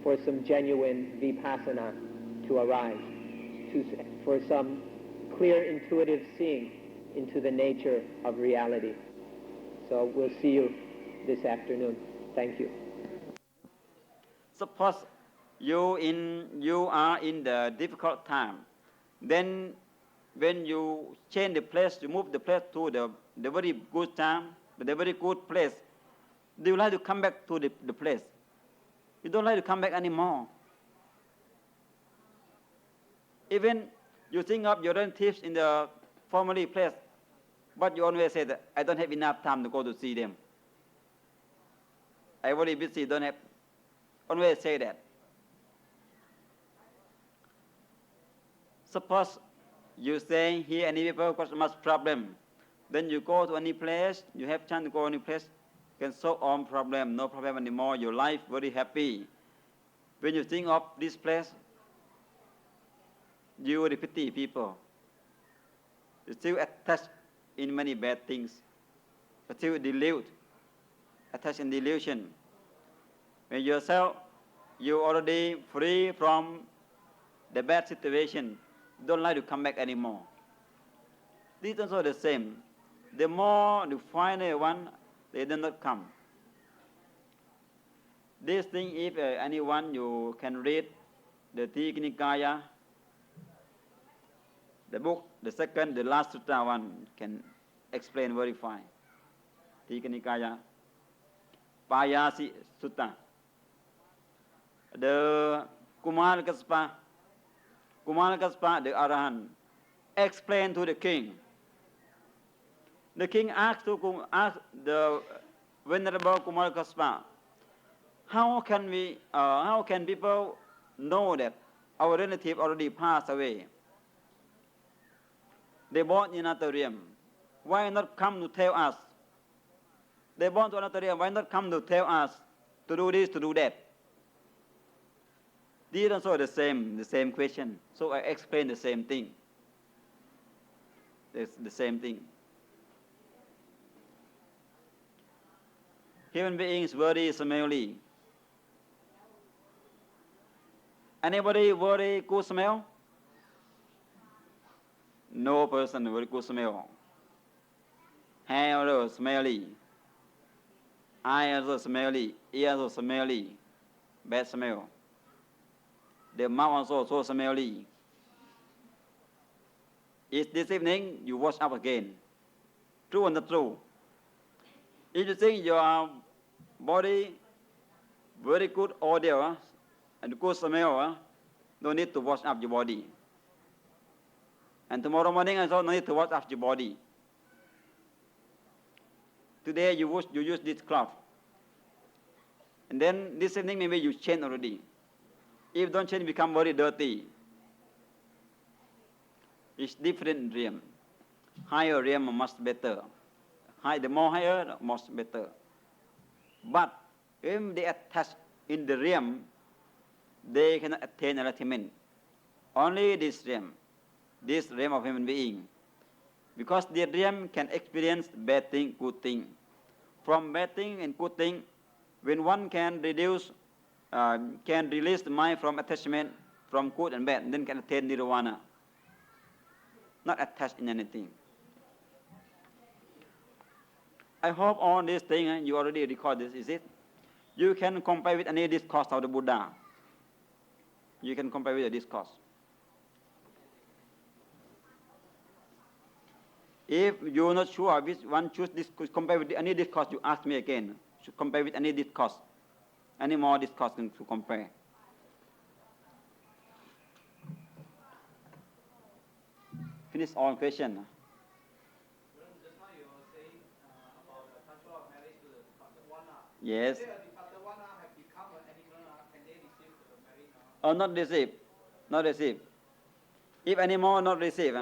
for some genuine vipassana to arise, for some clear, intuitive seeing into the nature of reality. So we'll see you this afternoon. Thank you. Suppose you are in the difficult time, then when you change the place, you move the place to the very good time, the very good place, Do you like to come back to the place? You don't like to come back anymore. Even you think of your relatives in the formerly place, but you always say that I don't have enough time to go to see them. I very busy, don't have. Always say that. Suppose you stay here any people got much problem, then you go to any place, you have chance to go any place, can solve all problem, no problem anymore. Your life very happy. When you think of this place, you will pity people. You still attached in many bad things. You still delude, attached in delusion. When yourself, you already free from the bad situation, don't like to come back anymore. This is also the same. The more the final one, they do not come. This thing, if anyone you can read the Tika Nikaya, the book, the second, the last sutta one can explain very fine. Tika Nikaya, Payasi Sutta. The Kumarakaspapa, the Arahant, explained to the king. The king asked the Venerable Kumarakaspapa, how can people know that our relative already passed away? They born in another realm. Why not come to tell us? They born to another realm. Why not come to tell us to do this, to do that? This is also the same question. So I explain the same thing. It's the same thing. Human beings very smelly. Anybody very good smell? No person very good smell. Hair also smelly. Eye also smelly. Ear also smelly. Bad smell. The mouth also so smelly. Is this evening you wash up again? True or not true? If you think your body very good odor and good smell, no need to wash up your body. And tomorrow morning also no need to wash up your body. Today you use this cloth. And then this evening maybe you change already. If don't change, become very dirty. It's different realm. Higher realm much better. The more higher, the much better. But if they attach in the realm, they cannot attain enlightenment. Only this realm of human being. Because the realm can experience bad thing, good thing. From bad thing and good thing, when one can release the mind from attachment, from good and bad, then can attain nirvana. Not attached in anything. I hope all these things you already record this, is it? You can compare with any discourse of the Buddha. You can compare with the discourse. If you're not sure which one choose this, compare with any discourse, you ask me again. Should compare with any discourse. Any more discourse to compare. Finish all question. Just now you were saying about the transfer of marriage to the Patavana. Yes. If the Patavana have become an animal, can they receive the marriage now? Oh, not receive. Not receive. If animal, not receive.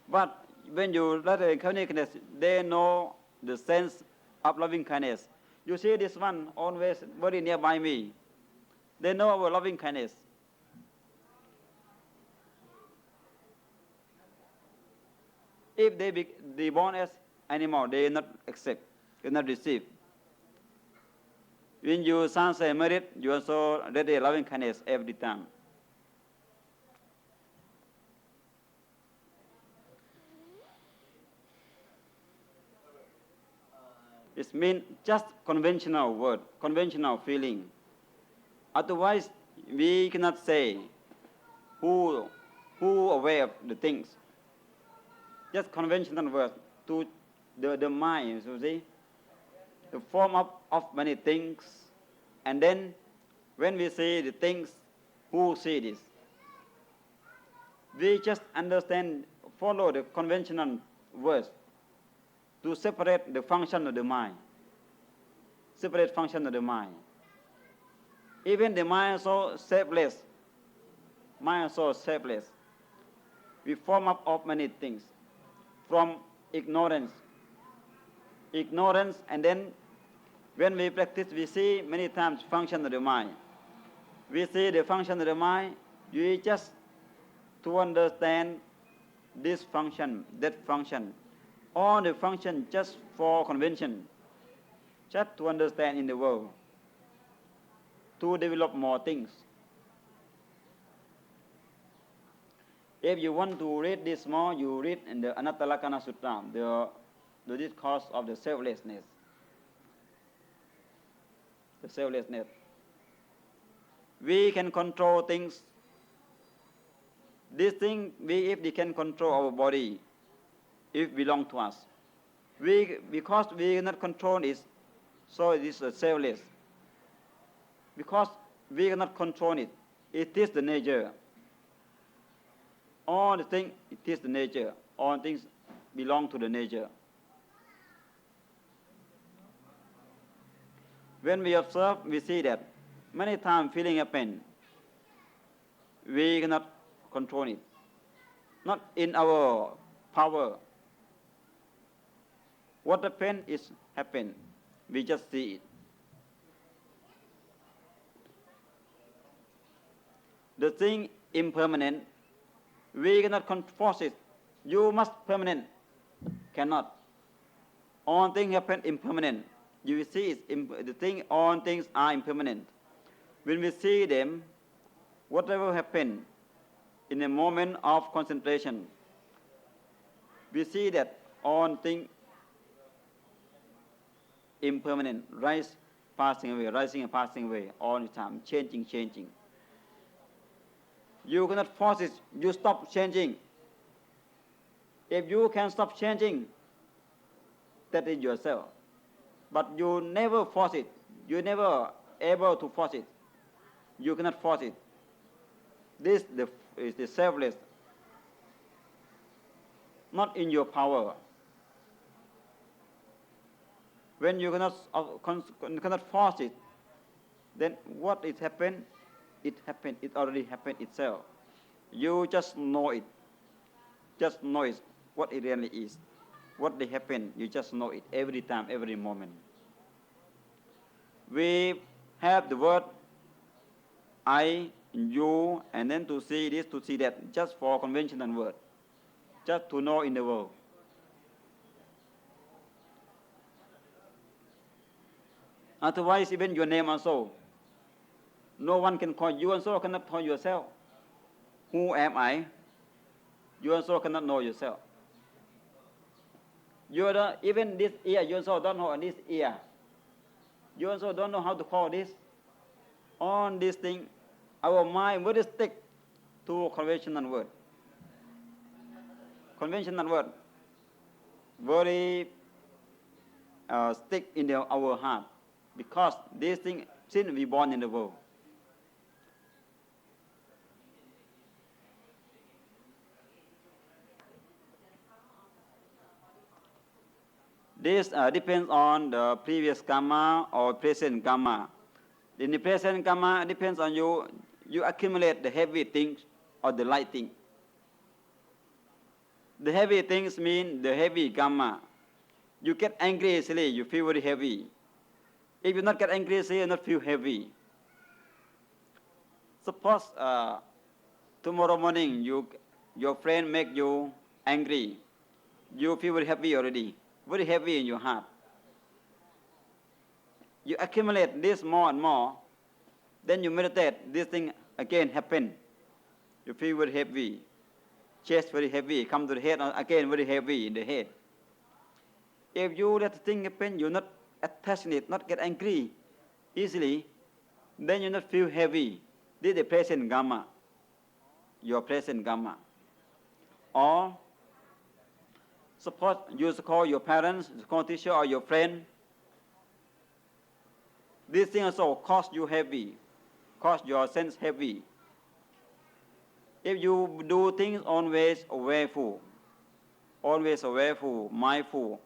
But when you let the kindness, they know the sense of loving kindness. You see this one always very nearby me. They know our loving kindness. If they be born as animal, they not accept, they not receive. When your son say married, you also ready loving kindness every time. It means just conventional word, conventional feeling. Otherwise, we cannot say who aware of the things. Just conventional word to the mind, you see. the form of many things, and then when we see the things, who see this? We just understand, follow the conventional words to separate the function of the mind. Separate function of the mind. Even the mind is so shapeless. Mind is so shapeless. We form up of many things from ignorance. Ignorance, and then when we practice, we see many times function of the mind. We see the function of the mind, you just to understand this function, that function. All the function just for convention, just to understand in the world, to develop more things. If you want to read this more, you read in the Anattalakkhana Sutta, the discourse of the selflessness. The selflessness. We can control things. This thing, if we can control our body, it belongs to us. Because we cannot control it, so it is selfless. Because we cannot control it, it is the nature. All the things, it is the nature. All things belong to the nature. When we observe, we see that many times feeling a pain, we cannot control it. Not in our power. What the pain is happen, we just see it. The thing impermanent, we cannot force it. You must permanent. Cannot. All things happen impermanent. You will see the thing, all things are impermanent. When we see them, whatever happen in a moment of concentration, we see that all things impermanent, rise, passing away, rising and passing away all the time, changing. You cannot force it, you stop changing. If you can stop changing, that is yourself. But you never force it, you never able to force it. You cannot force it. This is the selfless, not in your power. When you cannot force it, then what is happened? It happened. It already happened itself. You just know it. Just know it, what it really is. What they happen, you just know it every time, every moment. We have the word I, you, and then to see this, to see that, just for conventional word, just to know in the world. Otherwise, even your name also, no one can call you, also cannot call yourself. Who am I? You also cannot know yourself. Even this ear, you also don't know this ear. You also don't know how to call this. On this thing, our mind very stick to conventional word. Conventional word very stick in our heart, because this thing, since we born in the world. This depends on the previous karma or present karma. In the present karma, it depends on you. You accumulate the heavy things or the light things. The heavy things mean the heavy karma. You get angry easily, you feel very heavy. If you not get angry easily, you not feel heavy. Suppose tomorrow morning your friend make you angry, you feel very happy already. Very heavy in your heart. You accumulate this more and more, then you meditate, this thing again happen. You feel very heavy, chest very heavy, come to the head again very heavy in the head. If you let the thing happen, you not attach it, not get angry easily, then you not feel heavy. This is the present karma, your present karma. Or suppose you call your parents, call teacher or your friend, This thing also cost you heavy, cost your sense heavy. If you do things always awareful, mindful,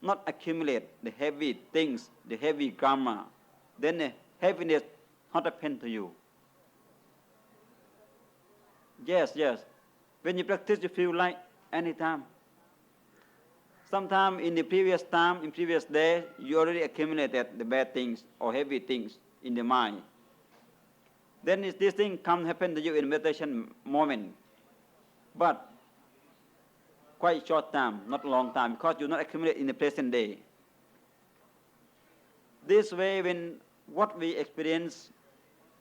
not accumulate the heavy things, the heavy karma, then the heaviness not happen to you. Yes. When you practice, you feel like anytime. Sometime in the previous time, in previous day, you already accumulated the bad things or heavy things in the mind. Then this thing happen to you in meditation moment, but quite short time, not long time, because you not accumulate in the present day. This way, when what we experience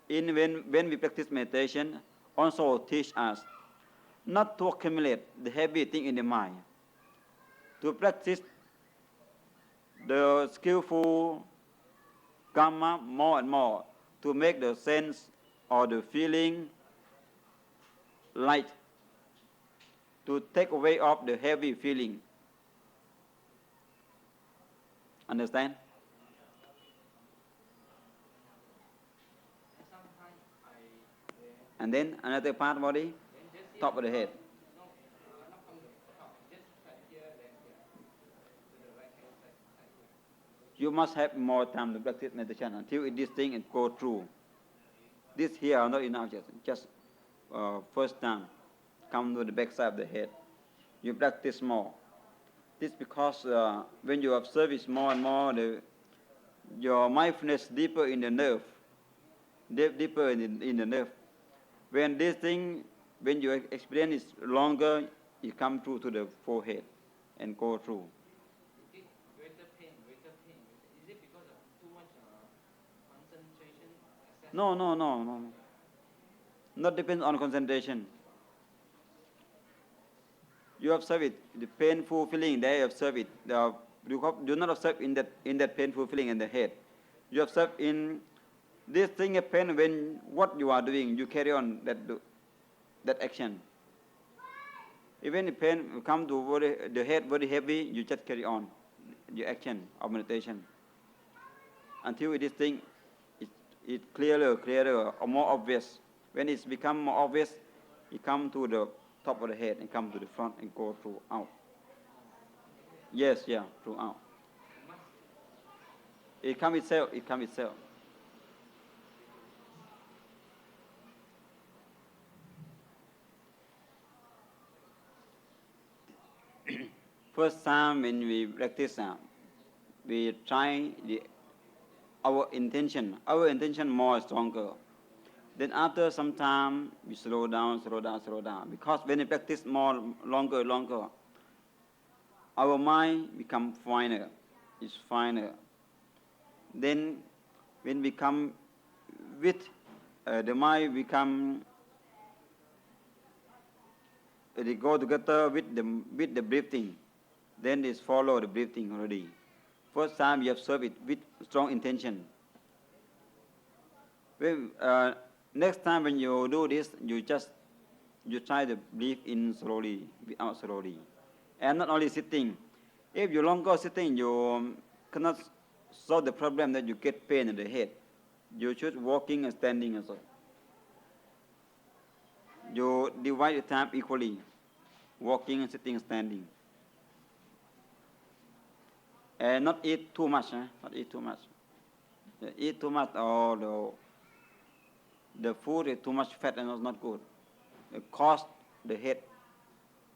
when we practice meditation, also teach us not to accumulate the heavy thing in the mind, to practice the skillful karma more and more, to make the sense or the feeling light, to take away of the heavy feeling. Understand? Sometimes And then another part body, just top of the head. not from the top, just right here, then here, to the right hand side here. You must have more time to practice meditation until this thing it go through. This here are not enough, just first time, come to the back side of the head. You practice more. This because when you observe it more and more, your mindfulness deeper in the nerve, deeper in the nerve. When this thing, when you experience it longer, it come through to the forehead and go through. This greater pain. Is it because of too much concentration? Excess? No. Not depends on concentration. You observe it, the painful feeling there, you observe it. Do not observe in that painful feeling in the head. You observe in this thing happen when what you are doing, you carry on that action. Even the pain come to the head very heavy, you just carry on your action of meditation until this thing is clearer or more obvious. When it's become more obvious, it come to the top of the head and come to the front and go through out. Yes, throughout. It come itself. First time when we practice, we try our intention more stronger. Then after some time, we slow down. Because when we practice more, longer, our mind become finer. It's finer. Then when we come with the mind become they go together with the breathing. Then it's follow the breathing already. First time you observe it with strong intention. When, next time when you do this, you try to breathe in slowly, breathe out slowly, and not only sitting. If you longer sitting, you cannot solve the problem that you get pain in the head. You should walking and standing also. You divide the time equally, walking and sitting and standing. And not eat too much. Not eat too much. Eat too much or the food is too much fat and it's not good. It causes the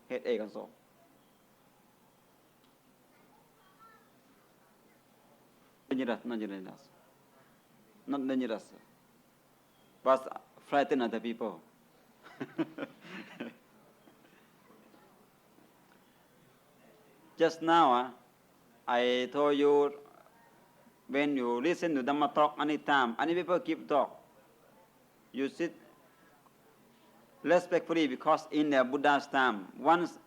headache also. Not dangerous. But frighten other people. Just now, I told you when you listen to Dhamma talk anytime, any people keep talk, you sit respectfully because in the Buddha's time, once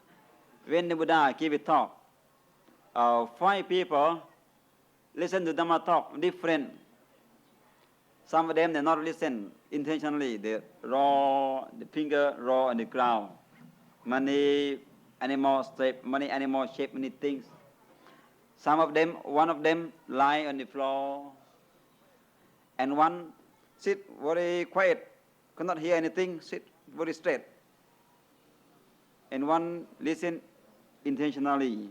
when the Buddha give a talk, 5 people listen to Dhamma talk different. Some of them they not listen intentionally. They raw the finger raw on the ground. Many animal shape, many things. Some of them, one of them lie on the floor. and one sit very quiet, cannot hear anything, sit very straight. And one listen intentionally.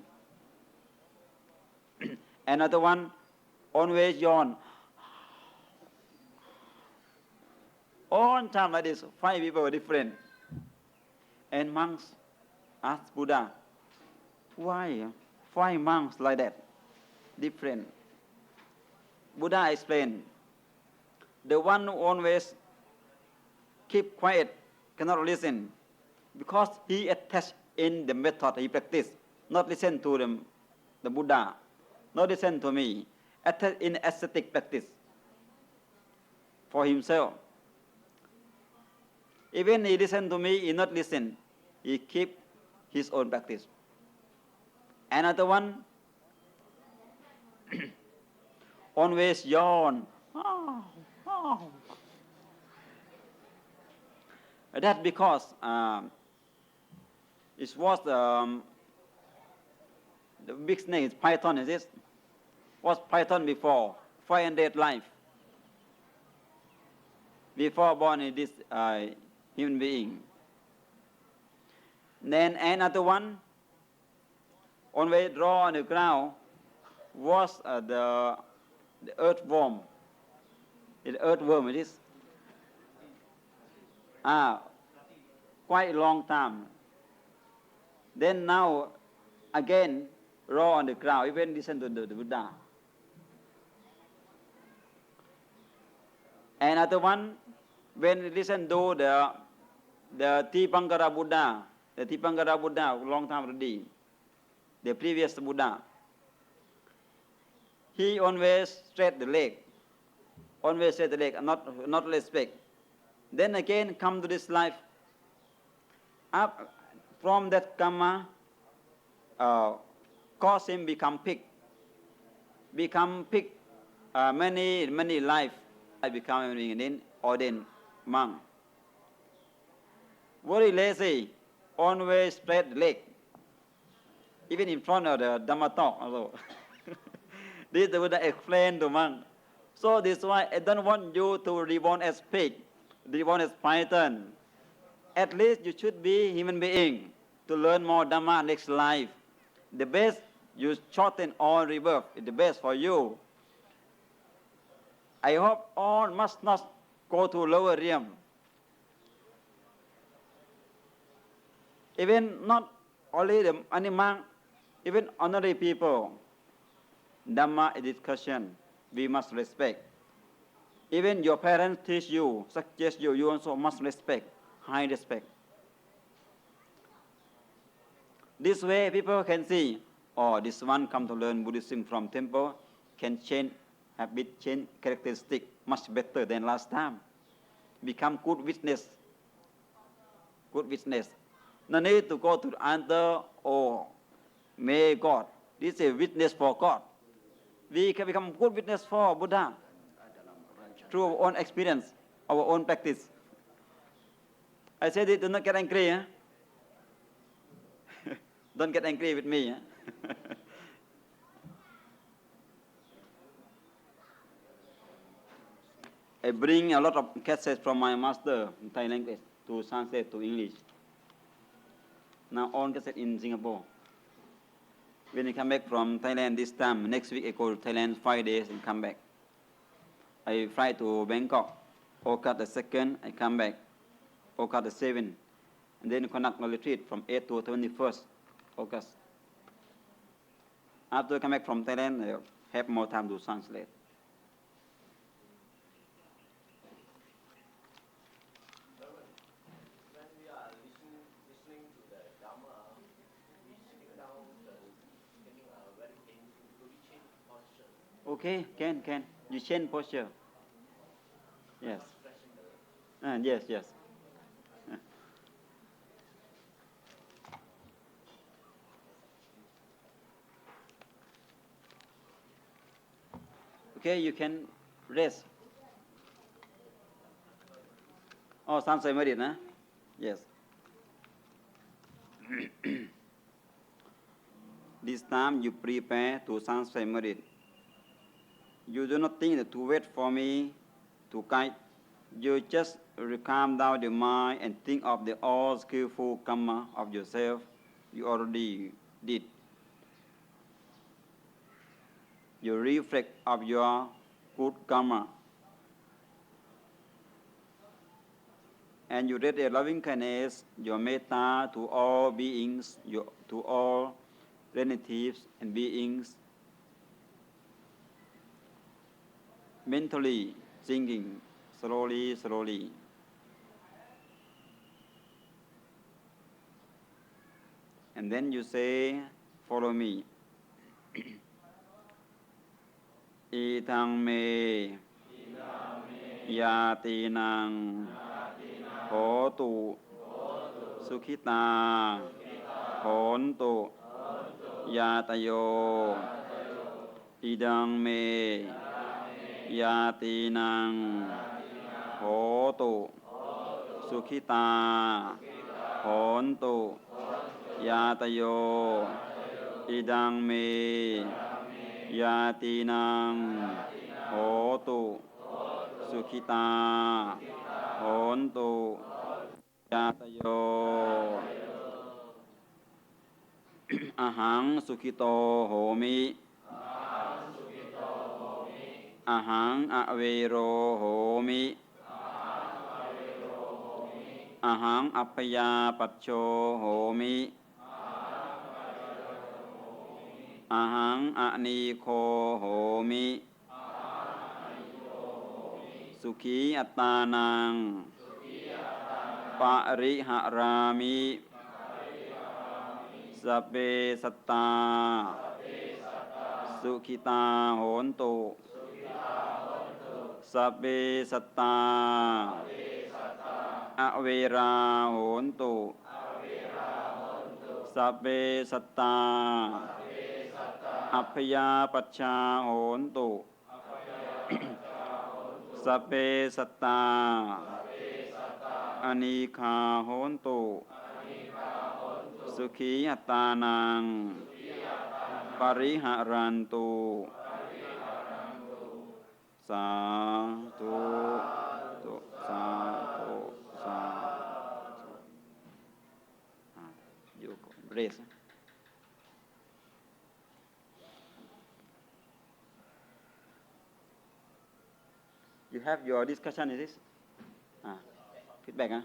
Another one always yawn. All time like this, 5 people were different. And monks asked Buddha, why 5 monks like that? Different. Buddha explained, the one who always keep quiet, cannot listen, because he attached in the method he practiced, not listen to the Buddha, not listen to me, attached in ascetic practice for himself. Even he listen to me, he not listen, he keep his own practice. Another one always yawn. That's because it was the big snake is python, is it? Was python before 500 life before born in this human being. Then another one always draw on the ground was the earthworm. The earthworm it is. Quite a long time. Then now again raw on the ground, even listen to the Buddha. Another one, when listen to the Tipangara Buddha, long time already, the previous Buddha, he always straight the leg, not respect. Then again come to this life. Up from that karma, cause him become pig. Many life. I become an ordained monk. Very lazy, always straight leg, even in front of the Dhamma talk also. This the Buddha explained to monk. So this is why I don't want you to reborn as pig, reborn as python. At least you should be human being to learn more Dhamma next life. The best, you shorten all rebirth. It's the best for you. I hope all must not go to lower realm. Even not only the any monk, even ordinary people. Dhamma is discussion. We must respect. Even your parents teach you, suggest you, you also must respect, high respect. This way people can see, oh, this one come to learn Buddhism from temple, can change habit, change characteristic much better than last time. Become good witness. Good witness. No need to go to the altar, oh, may God. This is a witness for God. We can become good witness for Buddha through our own experience, our own practice. I said it, do not get angry. Huh? Don't get angry with me. Huh? I bring a lot of cassettes from my master in Thai language to translate to English. Now all cassette in Singapore. When I come back from Thailand this time, next week I go to Thailand 5 days and come back. I fly to Bangkok, August the 2nd, I come back, August the 7th, and then conduct a retreat from 8th to 21st August. After I come back from Thailand, I have more time to translate. When we are listening to the Dhamma, we sitting down getting very painful. Do we change posture? Okay, can. You change posture. Yes. Yes. Okay, you can rest. Oh, sunset merit, huh? Yes. This time you prepare to sunset merit. You do not think that to wait for me to guide. You just calm down the mind and think of the all skillful karma of yourself you already did. You reflect of your good karma. And you radiate loving kindness, your metta to all beings, to all relatives and beings. Mentally thinking slowly, slowly. And then you say, follow me. อีทังเม ยาตีนัง โหตุ สุขิตา โหนตุ ยาตโย อีดังเม ยาตีนัง โหตุ สุขิตา โหนตุ ยาตโย อีดังเม ยาตีนัง โหตุ สุขิตา โหนตุ ยาตโย อหังสุขิโตโหมิ อหังอเวโรโหมิ อหังอัปปยาปัจโชโหมิ อหังอนีโคโหมิ สุขีอัตตานัง ปริหารามิ สัพเพสัตตา สุขิตาโหนตุ สัพเพสัตตา อเวราโหนตุ สัพเพสัตตา อัพพยาปัชชาโหนตุ สัพเพสัตตา อนีคาโหนตุ สุขีอัตตานัง ปริหารันตุ สาธุสาธุสาธุอยู่ก่อนเรส You have your discussion, is this? Feedback, huh?